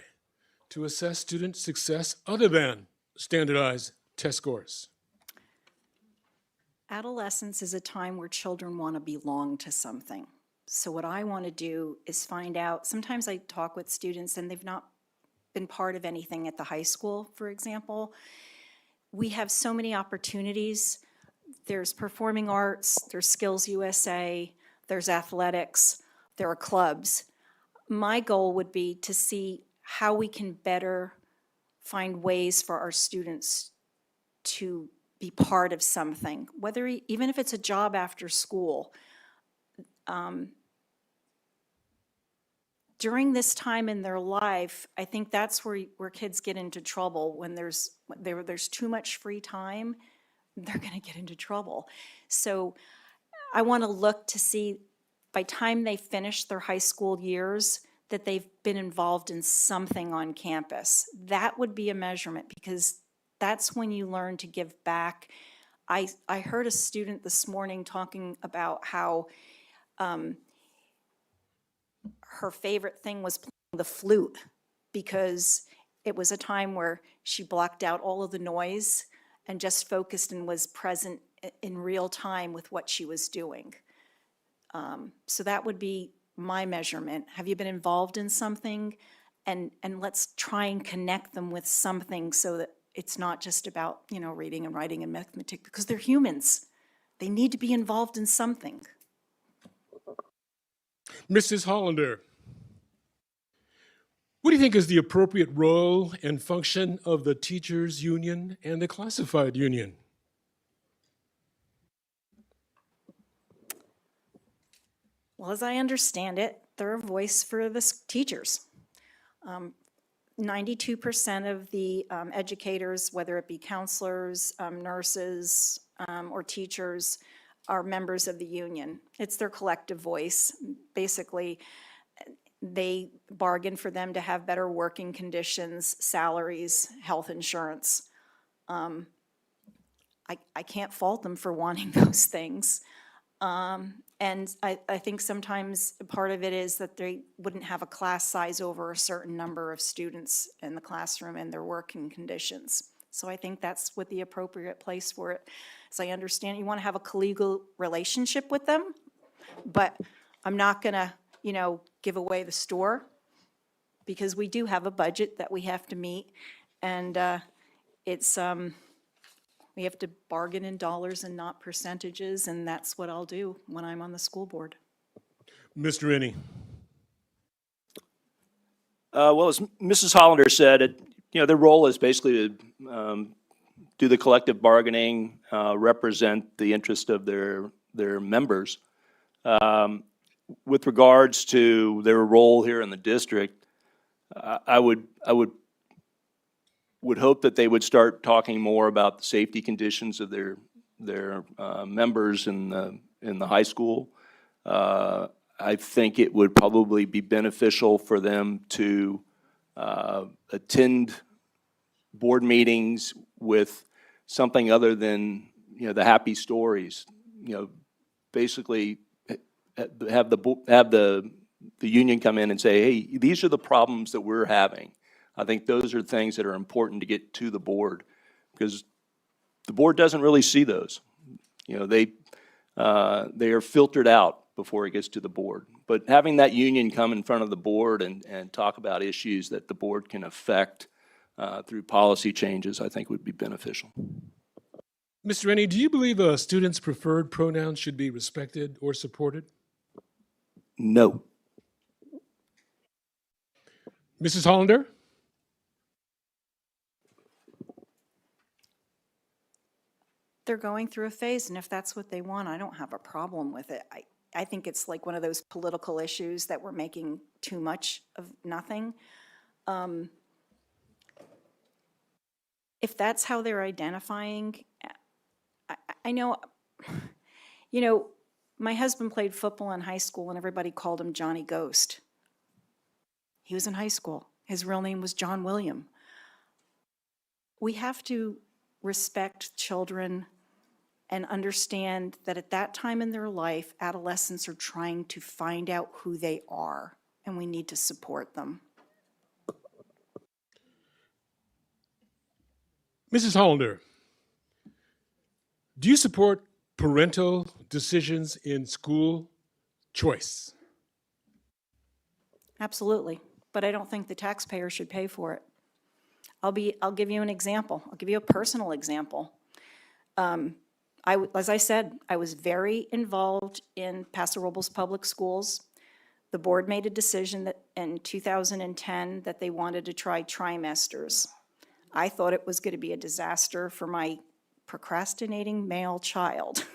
[SPEAKER 2] to assess student success other than standardized test scores?
[SPEAKER 4] Adolescence is a time where children want to belong to something. So what I want to do is find out, sometimes I talk with students and they've not been part of anything at the high school, for example. We have so many opportunities. There's performing arts, there's Skills USA, there's athletics, there are clubs. My goal would be to see how we can better find ways for our students to be part of something, whether even if it's a job after school. During this time in their life, I think that's where kids get into trouble. When there's too much free time, they're going to get into trouble. So I want to look to see, by time they finish their high school years, that they've been involved in something on campus. That would be a measurement, because that's when you learn to give back. I heard a student this morning talking about how her favorite thing was playing the flute, because it was a time where she blocked out all of the noise and just focused and was present in real time with what she was doing. So that would be my measurement. Have you been involved in something? And let's try and connect them with something so that it's not just about, reading and writing and mathematics, because they're humans. They need to be involved in something.
[SPEAKER 2] Mrs. Hollander, what do you think is the appropriate role and function of the teachers' union and the classified union?
[SPEAKER 4] Well, as I understand it, they're a voice for the teachers. 92% of the educators, whether it be counselors, nurses, or teachers, are members of the union. It's their collective voice. Basically, they bargain for them to have better working conditions, salaries, health insurance. I can't fault them for wanting those things. And I think sometimes part of it is that they wouldn't have a class size over a certain number of students in the classroom and their working conditions. So I think that's what the appropriate place for it. As I understand, you want to have a collegial relationship with them, but I'm not going to, give away the store, because we do have a budget that we have to meet, and we have to bargain in dollars and not percentages, and that's what I'll do when I'm on the school board.
[SPEAKER 2] Mr. Rennie.
[SPEAKER 3] Well, as Mrs. Hollander said, their role is basically to do the collective bargaining, represent the interest of their members. With regards to their role here in the district, I would hope that they would start talking more about the safety conditions of their members in the high school. I think it would probably be beneficial for them to attend board meetings with something other than the happy stories. Basically have the union come in and say, hey, these are the problems that we're having. I think those are things that are important to get to the board, because the board doesn't really see those. They are filtered out before it gets to the board. But having that union come in front of the board and talk about issues that the board can affect through policy changes, I think would be beneficial.
[SPEAKER 2] Mr. Rennie, do you believe a student's preferred pronouns should be respected or supported?
[SPEAKER 3] No.
[SPEAKER 2] Mrs. Hollander?
[SPEAKER 4] They're going through a phase, and if that's what they want, I don't have a problem with it. I think it's like one of those political issues that we're making too much of nothing. If that's how they're identifying, I know, my husband played football in high school and everybody called him Johnny Ghost. He was in high school. His real name was John William. We have to respect children and understand that at that time in their life, adolescents are trying to find out who they are, and we need to support them.
[SPEAKER 2] Mrs. Hollander, do you support parental decisions in school choice?
[SPEAKER 4] Absolutely, but I don't think the taxpayer should pay for it. I'll give you an example. I'll give you a personal example. As I said, I was very involved in Paso Robles Public Schools. The board made a decision that in 2010 that they wanted to try trimesters. I thought it was going to be a disaster for my procrastinating male child.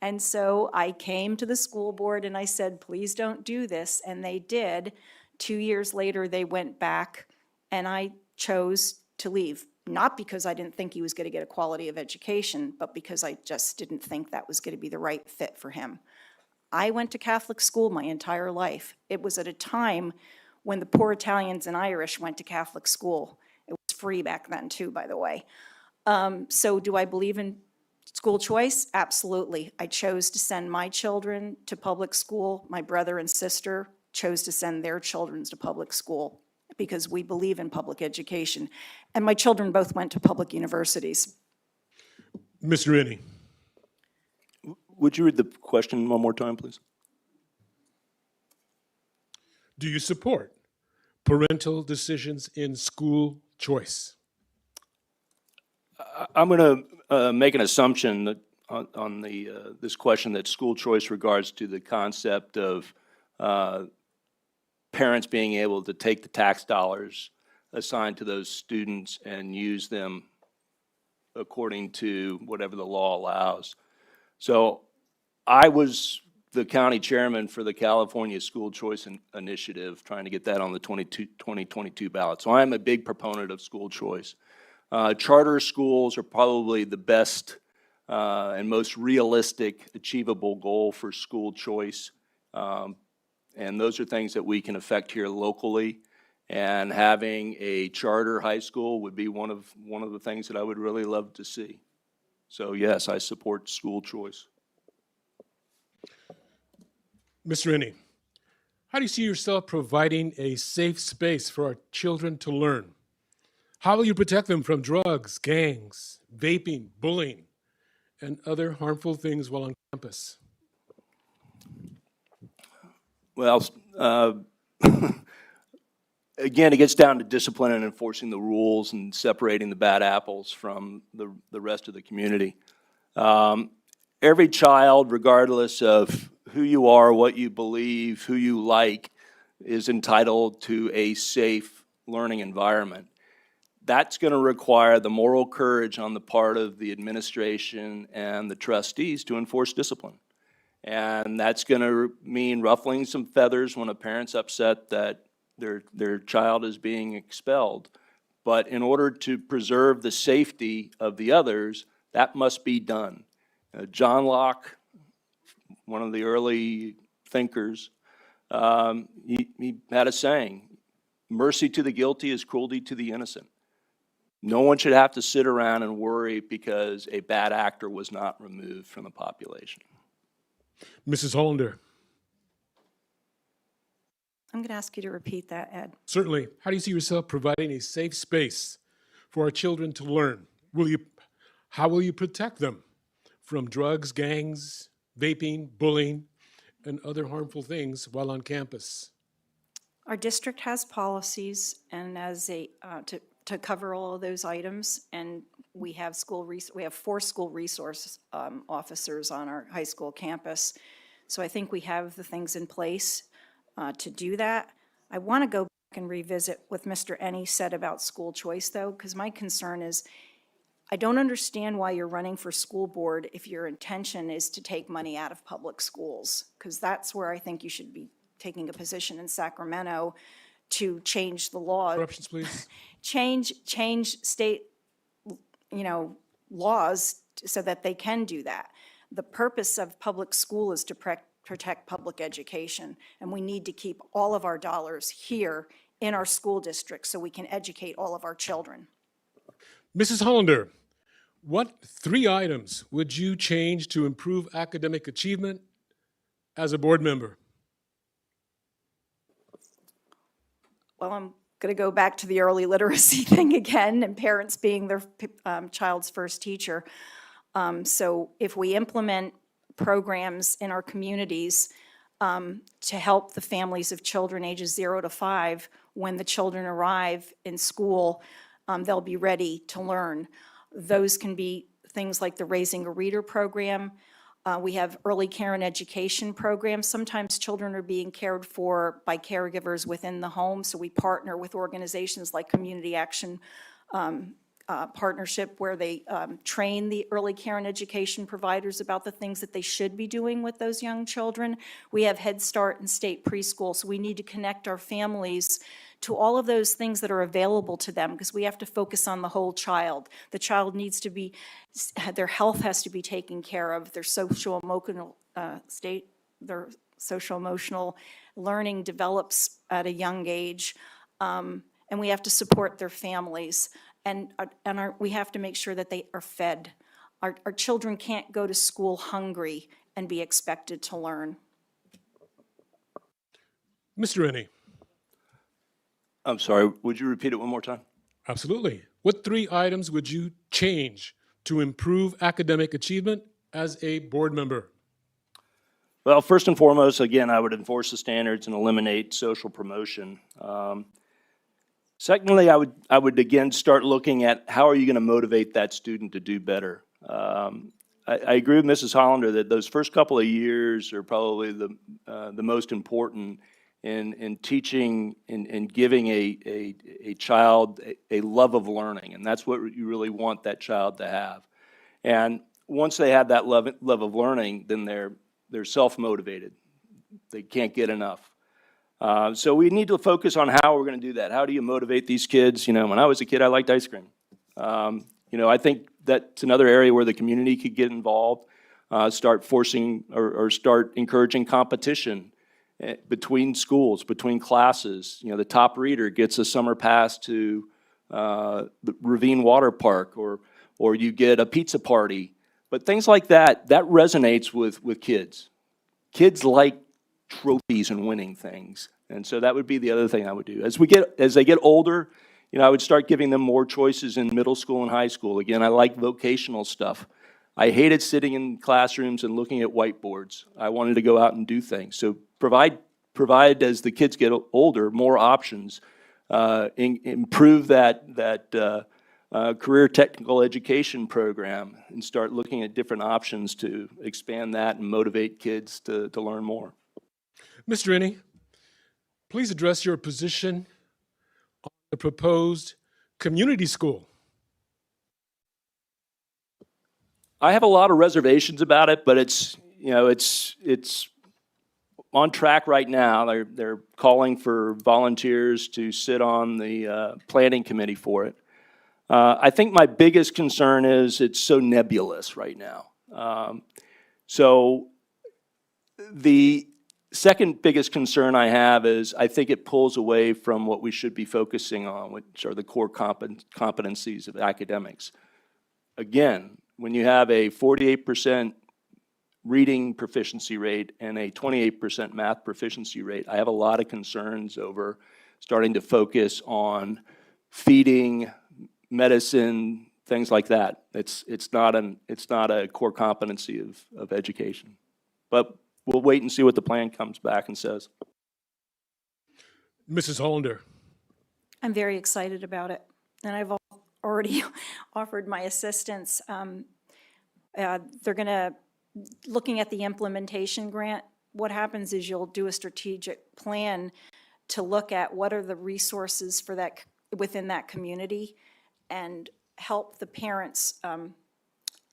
[SPEAKER 4] And so I came to the school board and I said, please don't do this, and they did. 2 years later, they went back, and I chose to leave. Not because I didn't think he was going to get a quality of education, but because I just didn't think that was going to be the right fit for him. I went to Catholic school my entire life. It was at a time when the poor Italians and Irish went to Catholic school. It was free back then too, by the way. So do I believe in school choice? Absolutely. I chose to send my children to public school. My brother and sister chose to send their children to public school because we believe in public education. And my children both went to public universities.
[SPEAKER 2] Mr. Rennie.
[SPEAKER 3] Would you read the question one more time, please?
[SPEAKER 2] Do you support parental decisions in school choice?
[SPEAKER 3] I'm going to make an assumption that on this question that school choice regards to the concept of parents being able to take the tax dollars assigned to those students and use them according to whatever the law allows. So I was the county chairman for the California School Choice Initiative, trying to get that on the 2022 ballot. So I'm a big proponent of school choice. Charter schools are probably the best and most realistic, achievable goal for school choice. And those are things that we can affect here locally. And having a charter high school would be one of the things that I would really love to see. So yes, I support school choice.
[SPEAKER 2] Mr. Rennie, how do you see yourself providing a safe space for our children to learn? How will you protect them from drugs, gangs, vaping, bullying, and other harmful things while on campus?
[SPEAKER 3] Well, again, it gets down to discipline and enforcing the rules and separating the bad apples from the rest of the community. Every child, regardless of who you are, what you believe, who you like, is entitled to a safe learning environment. That's going to require the moral courage on the part of the administration and the trustees to enforce discipline. And that's going to mean ruffling some feathers when a parent's upset that their child is being expelled. But in order to preserve the safety of the others, that must be done. John Locke, one of the early thinkers, he had a saying, mercy to the guilty is cruelty to the innocent. No one should have to sit around and worry because a bad actor was not removed from the population.
[SPEAKER 2] Mrs. Hollander.
[SPEAKER 4] I'm going to ask you to repeat that, Ed.
[SPEAKER 2] Certainly. How do you see yourself providing a safe space for our children to learn? How will you protect them from drugs, gangs, vaping, bullying, and other harmful things while on campus?
[SPEAKER 4] Our district has policies, and as to cover all of those items, and we have 4 school resource officers on our high school campus. So I think we have the things in place to do that. I want to go back and revisit what Mr. Ennie said about school choice, though, because my concern is I don't understand why you're running for school board if your intention is to take money out of public schools, because that's where I think you should be taking a position in Sacramento to change the law.
[SPEAKER 2] Interruptions, please.
[SPEAKER 4] Change state, laws so that they can do that. The purpose of public school is to protect public education, and we need to keep all of our dollars here in our school districts so we can educate all of our children.
[SPEAKER 2] Mrs. Hollander, what 3 items would you change to improve academic achievement as a board member?
[SPEAKER 4] Well, I'm going to go back to the early literacy thing again, and parents being their child's first teacher. So if we implement programs in our communities to help the families of children ages 0 to 5, when the children arrive in school, they'll be ready to learn. Those can be things like the Raising a Reader program. We have early care and education programs. Sometimes children are being cared for by caregivers within the home, so we partner with organizations like Community Action Partnership, where they train the early care and education providers about the things that they should be doing with those young children. We have Head Start and state preschool, so we need to connect our families to all of those things that are available to them, because we have to focus on the whole child. The child needs to be, their health has to be taken care of, their social-emotional state, their social-emotional learning develops at a young age, and we have to support their families. And we have to make sure that they are fed. Our children can't go to school hungry and be expected to learn.
[SPEAKER 2] Mr. Rennie.
[SPEAKER 3] I'm sorry, would you repeat it one more time?
[SPEAKER 2] Absolutely. What 3 items would you change to improve academic achievement as a board member?
[SPEAKER 3] Well, first and foremost, again, I would enforce the standards and eliminate social promotion. Secondly, I would again start looking at how are you going to motivate that student to do better. I agree with Mrs. Hollander that those first couple of years are probably the most important in teaching and giving a child a love of learning, and that's what you really want that child to have. And once they have that love of learning, then they're self-motivated. They can't get enough. So we need to focus on how we're going to do that. How do you motivate these kids? When I was a kid, I liked ice cream. I think that's another area where the community could get involved, start forcing or start encouraging competition between schools, between classes. You know, the top reader gets a summer pass to the Ravine Water Park, or you get a pizza party. But things like that resonates with kids. Kids like trophies and winning things. And so that would be the other thing I would do. As they get older, you know, I would start giving them more choices in middle school and high school. Again, I like vocational stuff. I hated sitting in classrooms and looking at whiteboards. I wanted to go out and do things. So provide as the kids get older, more options. Improve that career technical education program and start looking at different options to expand that and motivate kids to learn more.
[SPEAKER 2] Mr. Rennie, please address your position on the proposed community school.
[SPEAKER 3] I have a lot of reservations about it, but it's on track right now. They're calling for volunteers to sit on the planning committee for it. I think my biggest concern is it's so nebulous right now. So the second biggest concern I have is I think it pulls away from what we should be focusing on, which are the core competencies of academics. Again, when you have a 48% reading proficiency rate and a 28% math proficiency rate, I have a lot of concerns over starting to focus on feeding, medicine, things like that. It's not a core competency of education. But we'll wait and see what the plan comes back and says.
[SPEAKER 2] Mrs. Hollander.
[SPEAKER 4] I'm very excited about it, and I've already offered my assistance. They're going to, looking at the implementation grant, what happens is you'll do a strategic plan to look at what are the resources for that within that community and help the parents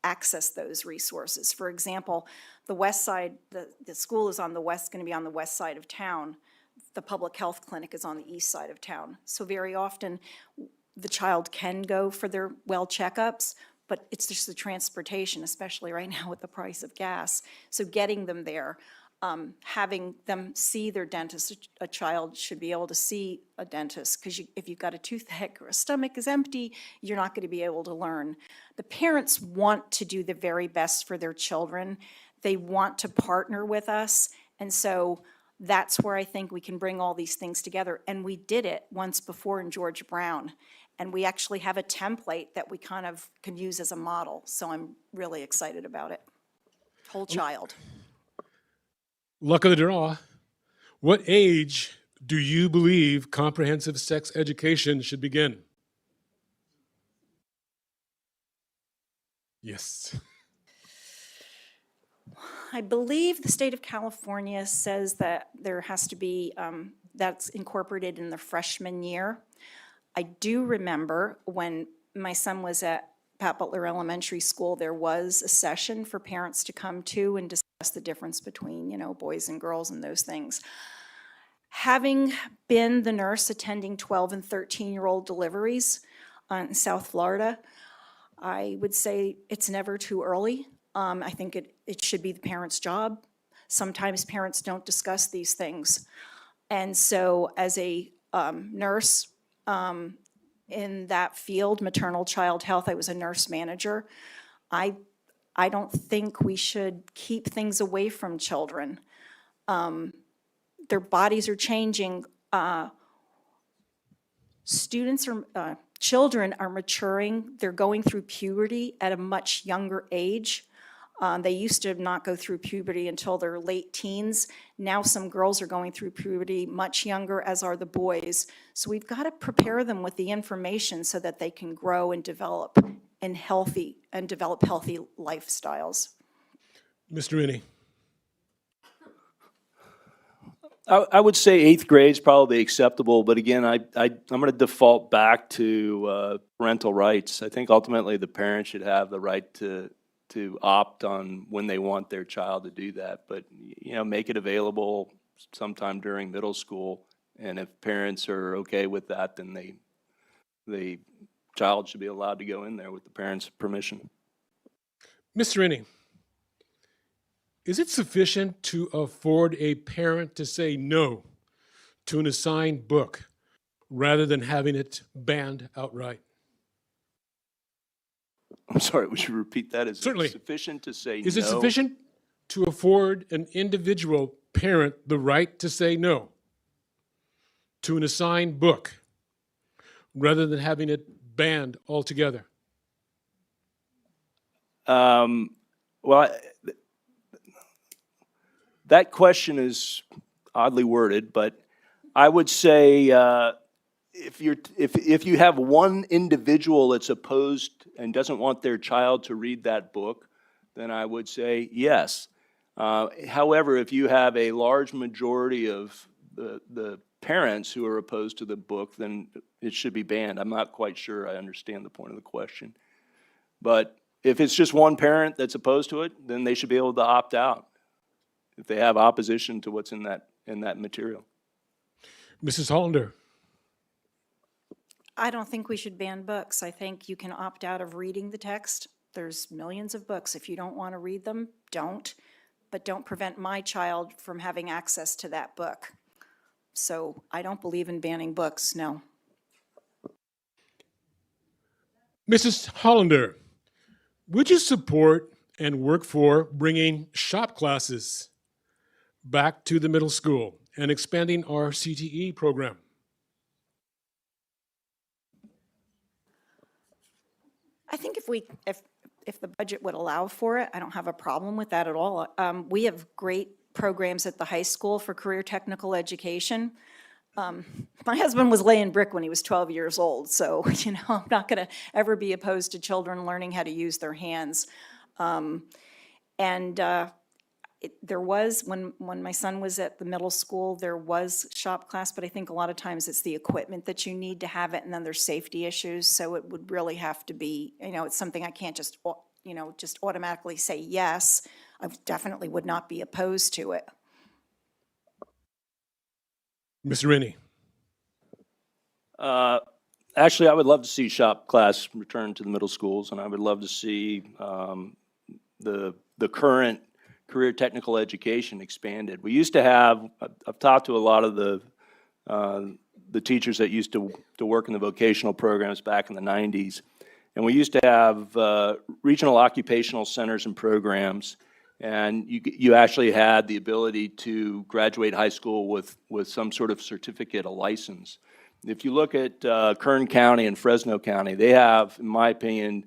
[SPEAKER 4] access those resources. For example, the west side, the school is on the west, going to be on the west side of town. The public health clinic is on the east side of town. So very often the child can go for their well checkups, but it's just the transportation, especially right now with the price of gas. So getting them there, having them see their dentist, a child should be able to see a dentist, because if you've got a toothache or a stomach is empty, you're not going to be able to learn. The parents want to do the very best for their children. They want to partner with us, and so that's where I think we can bring all these things together. And we did it once before in George Brown, and we actually have a template that we kind of can use as a model. So I'm really excited about it. Whole child.
[SPEAKER 2] Luck of the draw. What age do you believe comprehensive sex education should begin? Yes.
[SPEAKER 4] I believe the state of California says that there has to be, that's incorporated in the freshman year. I do remember when my son was at Pat Butler Elementary School, there was a session for parents to come to and discuss the difference between, you know, boys and girls and those things. Having been the nurse attending 12 and 13-year-old deliveries in South Florida, I would say it's never too early. I think it should be the parent's job. Sometimes parents don't discuss these things. And so as a nurse in that field, maternal child health, I was a nurse manager. I don't think we should keep things away from children. Their bodies are changing. Children are maturing. They're going through puberty at a much younger age. They used to not go through puberty until their late teens. Now some girls are going through puberty much younger, as are the boys. So we've got to prepare them with the information so that they can grow and develop healthy lifestyles.
[SPEAKER 2] Mr. Rennie.
[SPEAKER 3] I would say 8th grade is probably acceptable, but again, I'm going to default back to parental rights. I think ultimately the parent should have the right to opt on when they want their child to do that, but you know, make it available sometime during middle school, and if parents are okay with that, then they child should be allowed to go in there with the parents' permission.
[SPEAKER 2] Mr. Rennie, is it sufficient to afford a parent to say no to an assigned book rather than having it banned outright?
[SPEAKER 3] I'm sorry, would you repeat that? Is
[SPEAKER 2] Certainly.
[SPEAKER 3] it sufficient to say no?
[SPEAKER 2] Is it sufficient to afford an individual parent the right to say no to an assigned book rather than having it banned altogether?
[SPEAKER 3] Well, that question is oddly worded, but I would say if you have one individual that's opposed and doesn't want their child to read that book, then I would say yes. However, if you have a large majority of the parents who are opposed to the book, then it should be banned. I'm not quite sure I understand the point of the question. But if it's just one parent that's opposed to it, then they should be able to opt out if they have opposition to what's in that material.
[SPEAKER 2] Mrs. Hollander.
[SPEAKER 4] I don't think we should ban books. I think you can opt out of reading the text. There's millions of books. If you don't want to read them, don't. But don't prevent my child from having access to that book. So I don't believe in banning books, no.
[SPEAKER 2] Mrs. Hollander, would you support and work for bringing shop classes back to the middle school and expanding our CTE program?
[SPEAKER 4] I think if the budget would allow for it, I don't have a problem with that at all. We have great programs at the high school for career technical education. My husband was laying brick when he was 12 years old, so I'm not going to ever be opposed to children learning how to use their hands. There was, when my son was at the middle school, there was shop class, but I think a lot of times it's the equipment that you need to have it, and then there's safety issues, so it would really have to be, it's something I can't just automatically say yes. I definitely would not be opposed to it.
[SPEAKER 2] Mr. Rennie.
[SPEAKER 3] Actually, I would love to see shop class return to the middle schools, and I would love to see the current career technical education expanded. We used to have, I've talked to a lot of the teachers that used to work in the vocational programs back in the 90s, and we used to have regional occupational centers and programs, and you actually had the ability to graduate high school with some sort of certificate, a license. If you look at Kern County and Fresno County, they have, in my opinion,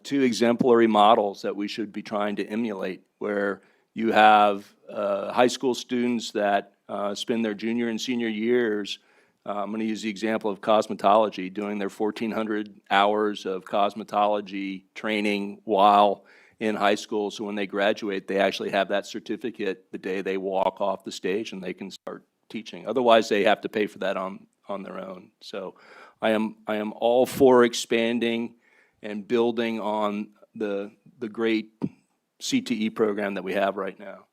[SPEAKER 3] two exemplary models that we should be trying to emulate, where you have high school students that spend their junior and senior years, I'm going to use the example of cosmetology, doing their 1,400 hours of cosmetology training while in high school, so when they graduate, they actually have that certificate the day they walk off the stage and they can start teaching. Otherwise, they have to pay for that on their own. So I am all for expanding and building on the great CTE program that we have right now.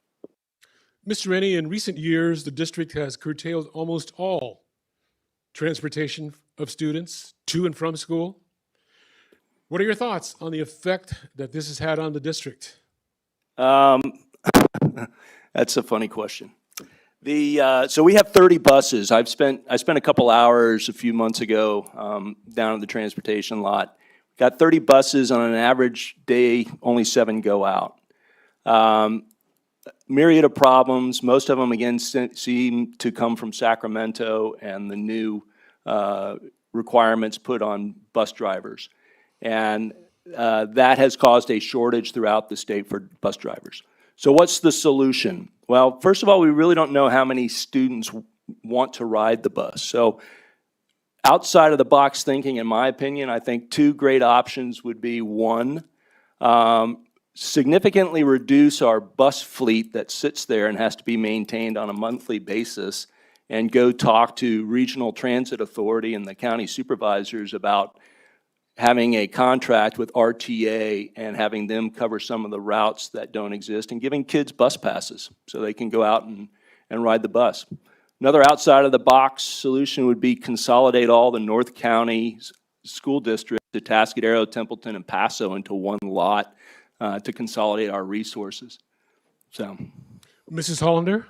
[SPEAKER 2] Mr. Rennie, in recent years, the district has curtailed almost all transportation of students to and from school. What are your thoughts on the effect that this has had on the district?
[SPEAKER 3] That's a funny question. So we have 30 buses. I spent a couple hours a few months ago down at the transportation lot. Got 30 buses on an average day, only 7 go out. Myriad of problems. Most of them, again, seem to come from Sacramento and the new requirements put on bus drivers. And that has caused a shortage throughout the state for bus drivers. So what's the solution? Well, first of all, we really don't know how many students want to ride the bus. So outside of the box thinking, in my opinion, I think 2 great options would be, one, significantly reduce our bus fleet that sits there and has to be maintained on a monthly basis, and go talk to Regional Transit Authority and the county supervisors about having a contract with RTA and having them cover some of the routes that don't exist, and giving kids bus passes so they can go out and ride the bus. Another outside of the box solution would be consolidate all the North County school district, to Tascadero, Templeton, and Paso into one lot to consolidate our resources. So,
[SPEAKER 2] Mrs. Hollander?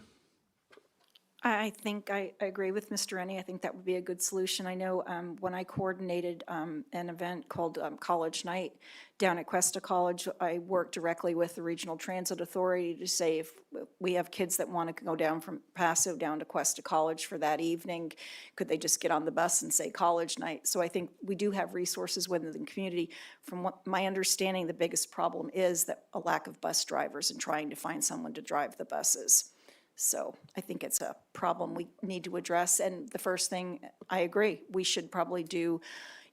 [SPEAKER 4] I think I agree with Mr. Rennie. I think that would be a good solution. I know when I coordinated an event called College Night down at Cuesta College, I worked directly with the Regional Transit Authority to say if we have kids that want to go down from Paso down to Cuesta College for that evening, could they just get on the bus and say College Night? So I think we do have resources within the community. From what my understanding, the biggest problem is that a lack of bus drivers and trying to find someone to drive the buses. So I think it's a problem we need to address. And the first thing, I agree, we should probably do,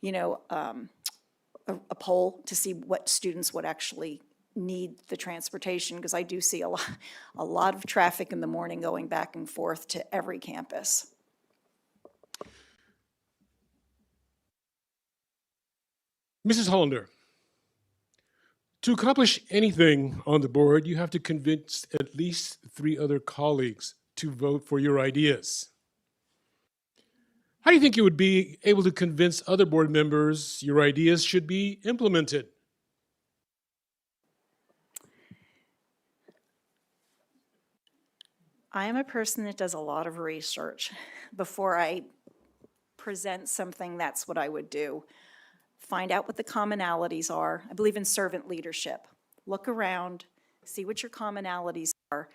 [SPEAKER 4] you know, a poll to see what students would actually need the transportation, because I do see a lot of traffic in the morning going back and forth to every campus.
[SPEAKER 2] Mrs. Hollander, to accomplish anything on the board, you have to convince at least 3 other colleagues to vote for your ideas. How do you think you would be able to convince other board members your ideas should be implemented?
[SPEAKER 4] I am a person that does a lot of research. Before I present something, that's what I would do. Find out what the commonalities are. I believe in servant leadership. Look around, see what your commonalities are.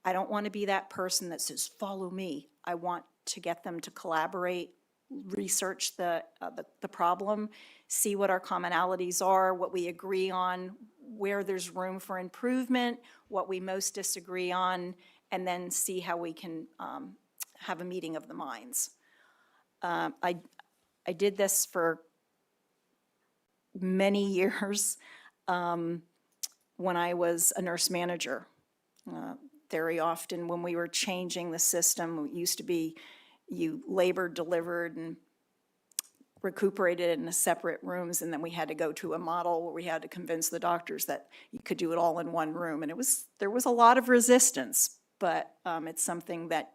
[SPEAKER 4] I don't want to be that person that says, follow me. I want to get them to collaborate, research the problem, see what our commonalities are, what we agree on, where there's room for improvement, what we most disagree on, and then see how we can have a meeting of the minds. I did this for many years when I was a nurse manager. Very often when we were changing the system, it used to be you labored, delivered, and recuperated in separate rooms, and then we had to go to a model where we had to convince the doctors that you could do it all in one room. And there was a lot of resistance, but it's something that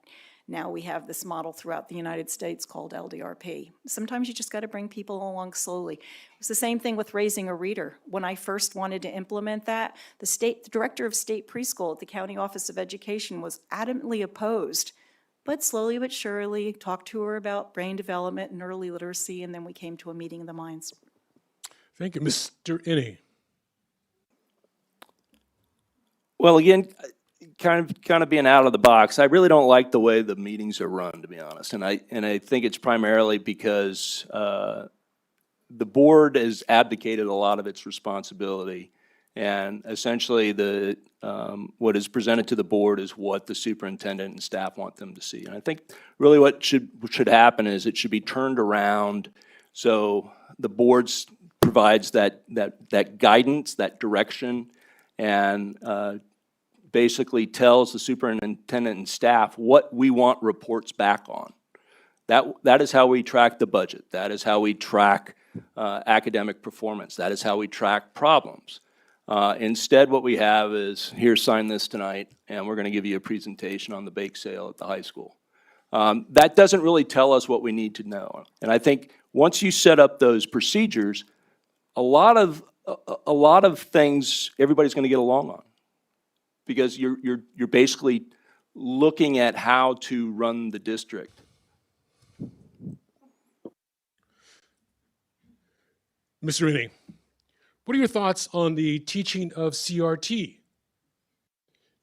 [SPEAKER 4] now we have this model throughout the United States called LDRP. Sometimes you just got to bring people along slowly. It's the same thing with raising a reader. When I first wanted to implement that, the director of state preschool at the County Office of Education was adamantly opposed. But slowly but surely, talked to her about brain development and early literacy, and then we came to a meeting of the minds.
[SPEAKER 2] Thank you. Mr. Inney.
[SPEAKER 3] well, again, kind of being out of the box, I really don't like the way the meetings are run, to be honest. And I think it's primarily because the board has abdicated a lot of its responsibility. And essentially, what is presented to the board is what the superintendent and staff want them to see. And I think really what should happen is it should be turned around so the board provides that guidance, that direction, and basically tells the superintendent and staff what we want reports back on. That is how we track the budget. That is how we track academic performance. That is how we track problems. Instead, what we have is, here, sign this tonight, and we're going to give you a presentation on the bake sale at the high school. That doesn't really tell us what we need to know. And I think once you set up those procedures, a lot of things everybody's going to get along on, because you're basically looking at how to run the district.
[SPEAKER 2] Mr. Inney, what are your thoughts on the teaching of CRT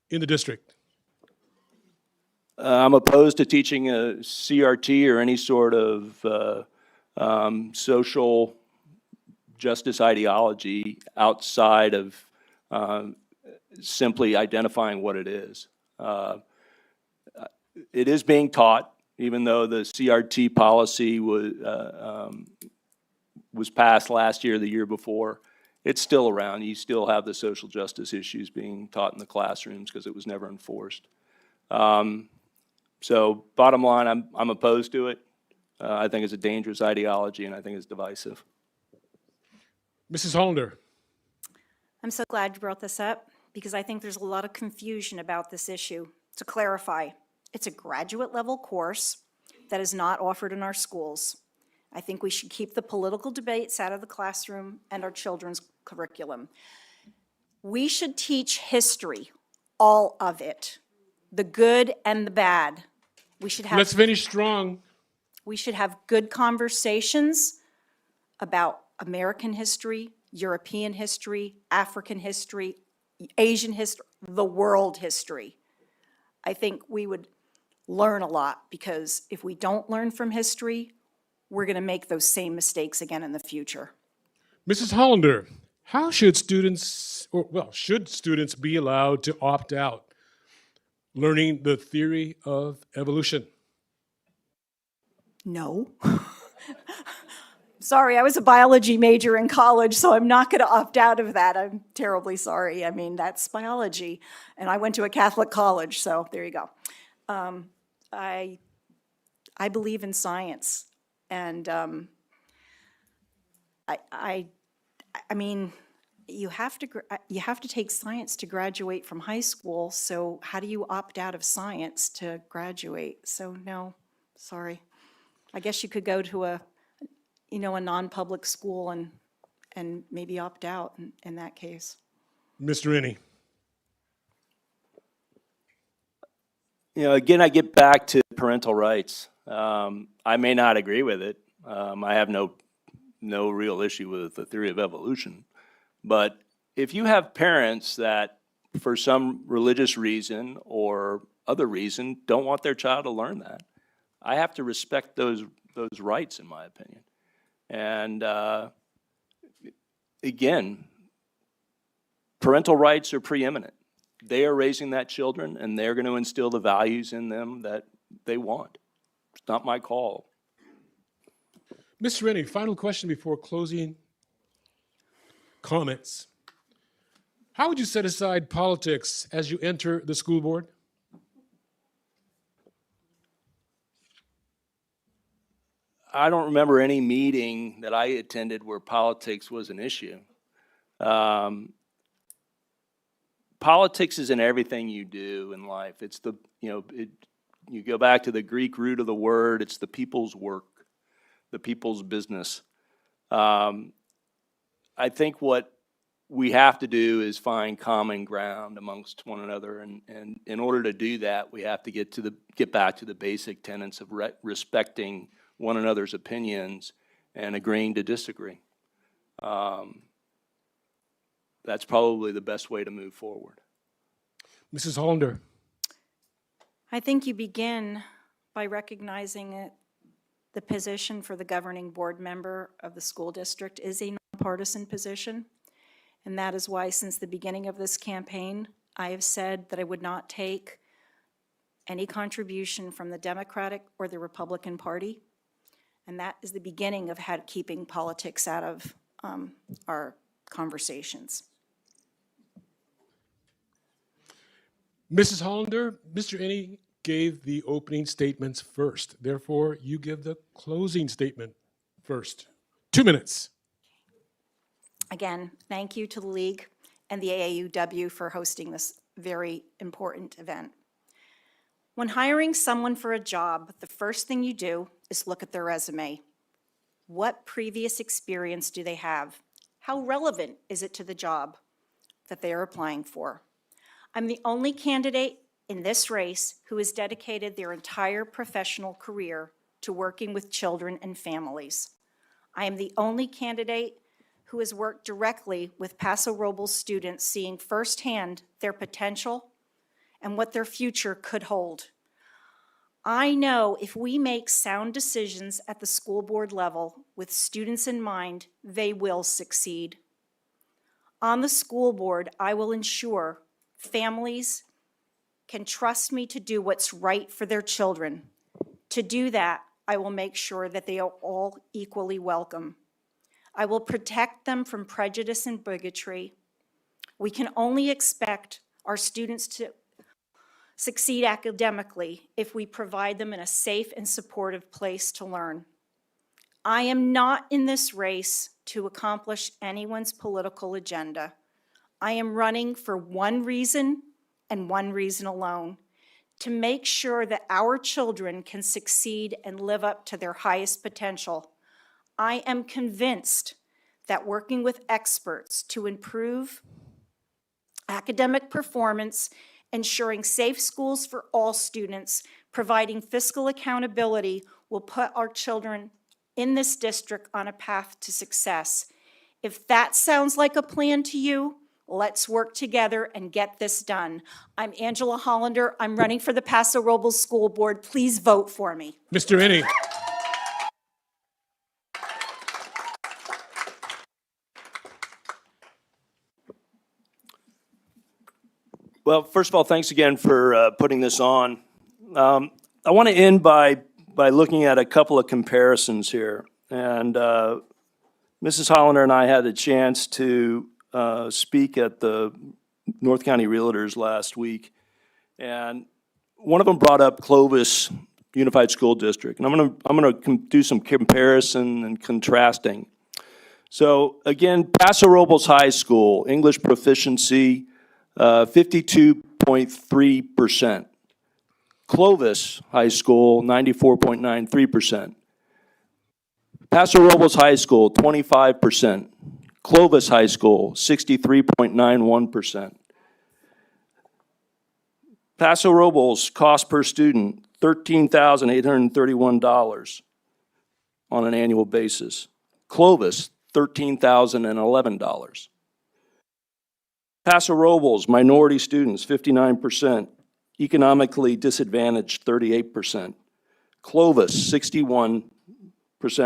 [SPEAKER 2] in the district?
[SPEAKER 3] I'm opposed to teaching a CRT or any sort of social justice ideology outside of simply identifying what it is. It is being taught, even though the CRT policy was passed last year, the year before. It's still around. You still have the social justice issues being taught in the classrooms because it was never enforced. So bottom line, I'm opposed to it. I think it's a dangerous ideology, and I think it's divisive.
[SPEAKER 2] Mrs. Hollander.
[SPEAKER 4] I'm so glad you brought this up, because I think there's a lot of confusion about this issue. To clarify, it's a graduate level course that is not offered in our schools. I think we should keep the political debates out of the classroom and our children's curriculum. We should teach history, all of it, the good and the bad. We should have
[SPEAKER 2] Let's finish strong.
[SPEAKER 4] We should have good conversations about American history, European history, African history, Asian history, the world history. I think we would learn a lot, because if we don't learn from history, we're going to make those same mistakes again in the future.
[SPEAKER 2] Mrs. Hollander, how should students, should students be allowed to opt out learning the theory of evolution?
[SPEAKER 4] No. Sorry, I was a biology major in college, so I'm not going to opt out of that. I'm terribly sorry. I mean, that's biology. And I went to a Catholic college, so there you go. I believe in science. And I mean, you have to take science to graduate from high school, so how do you opt out of science to graduate? So no, sorry. I guess you could go to a non-public school and maybe opt out in that case.
[SPEAKER 2] Mr. Rennie.
[SPEAKER 3] Again, I get back to parental rights. I may not agree with it. I have no real issue with the theory of evolution. But if you have parents that, for some religious reason or other reason, don't want their child to learn that, I have to respect those rights, in my opinion. And again, parental rights are preeminent. They are raising that children, and they're going to instill the values in them that they want. It's not my call.
[SPEAKER 2] Mr. Rennie, final question before closing comments. How would you set aside politics as you enter the school board?
[SPEAKER 3] I don't remember any meeting that I attended where politics was an issue. Politics is in everything you do in life. It's you go back to the Greek root of the word, it's the people's work, the people's business. I think what we have to do is find common ground amongst one another, and in order to do that, we have to get back to the basic tenets of respecting one another's opinions and agreeing to disagree. That's probably the best way to move forward.
[SPEAKER 2] Mrs. Hollander.
[SPEAKER 4] I think you begin by recognizing the position for the governing board member of the school district is a nonpartisan position. And that is why, since the beginning of this campaign, I have said that I would not take any contribution from the Democratic or the Republican Party. And that is the beginning of keeping politics out of our conversations.
[SPEAKER 2] Mrs. Hollander, Mr. Rennie gave the opening statements first. Therefore, you give the closing statement first. 2 minutes.
[SPEAKER 4] Again, thank you to the League and the AAUW for hosting this very important event. When hiring someone for a job, the first thing you do is look at their resume. What previous experience do they have? How relevant is it to the job that they are applying for? I'm the only candidate in this race who has dedicated their entire professional career to working with children and families. I am the only candidate who has worked directly with Paso Robles students, seeing firsthand their potential and what their future could hold. I know if we make sound decisions at the school board level with students in mind, they will succeed. On the school board, I will ensure families can trust me to do what's right for their children. To do that, I will make sure that they are all equally welcome. I will protect them from prejudice and bigotry. We can only expect our students to succeed academically if we provide them in a safe and supportive place to learn. I am not in this race to accomplish anyone's political agenda. I am running for one reason and one reason alone: to make sure that our children can succeed and live up to their highest potential. I am convinced that working with experts to improve academic performance, ensuring safe schools for all students, providing fiscal accountability will put our children in this district on a path to success. If that sounds like a plan to you, let's work together and get this done. I'm Angela Hollander. I'm running for the Paso Robles School Board. Please vote for me.
[SPEAKER 2] Mr. Inney.
[SPEAKER 3] Well, first of all, thanks again for putting this on. I want to end by looking at a couple of comparisons here. And Mrs. Hollander and I had a chance to speak at the North County Realtors last week. And one of them brought up Clovis Unified School District. And I'm gonna do some comparison and contrasting. So again, Paso Robles High School, English proficiency, 52.3%. Clovis High School, 94.93%. Paso Robles High School, 25%. Clovis High School, 63.91%. Paso Robles cost per student, $13,831 on an annual basis. Clovis, $13,011. Paso Robles, minority students, 59%. Economically disadvantaged, 38%. Clovis, 61%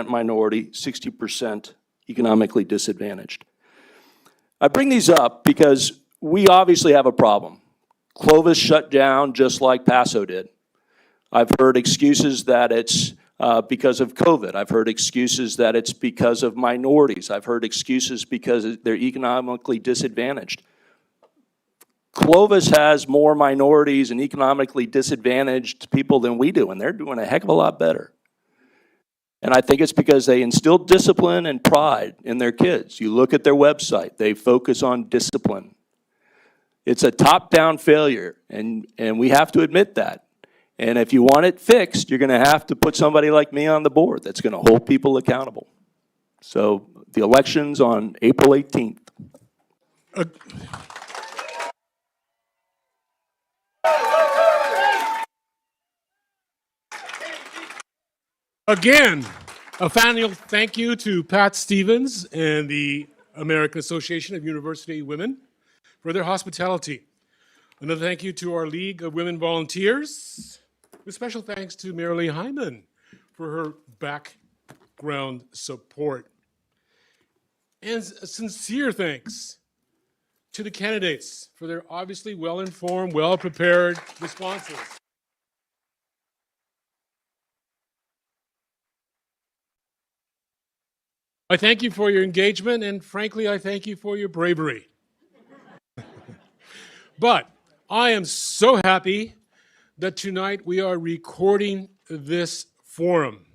[SPEAKER 3] minority, 60% economically disadvantaged. I bring these up because we obviously have a problem. Clovis shut down just like Paso did. I've heard excuses that it's because of COVID. I've heard excuses that it's because of minorities. I've heard excuses because they're economically disadvantaged. Clovis has more minorities and economically disadvantaged people than we do, and they're doing a heck of a lot better. And I think it's because they instill discipline and pride in their kids. You look at their website, they focus on discipline. It's a top-down failure, and we have to admit that. And if you want it fixed, you're gonna have to put somebody like me on the board that's gonna hold people accountable. So the election's on April 18th.
[SPEAKER 2] Again, a final thank you to Pat Stevens and the American Association of University Women for their hospitality. Another thank you to our League of Women Volunteers, with special thanks to Marilee Hyman for her background support. And a sincere thanks to the candidates for their obviously well-informed, well-prepared responses. I thank you for your engagement, and frankly, I thank you for your bravery. But I am so happy that tonight we are recording this forum,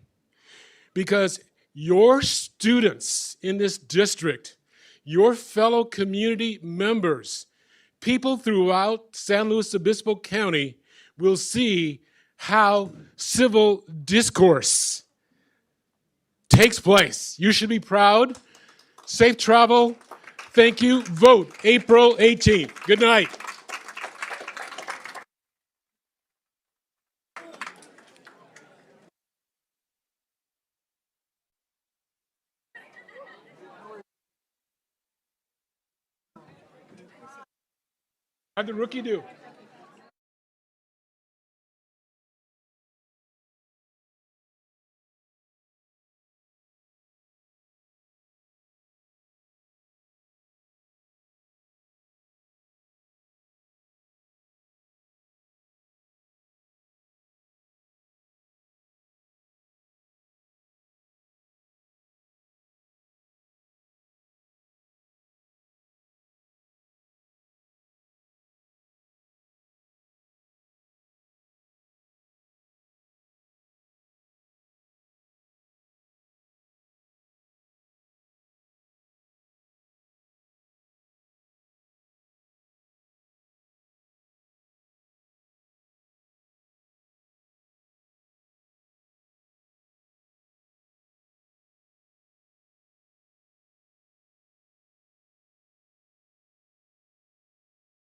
[SPEAKER 2] because your students in this district, your fellow community members, people throughout San Luis Obispo County will see how civil discourse takes place. You should be proud. Safe travel. Thank you. Vote April 18th. Good night. How'd the rookie do?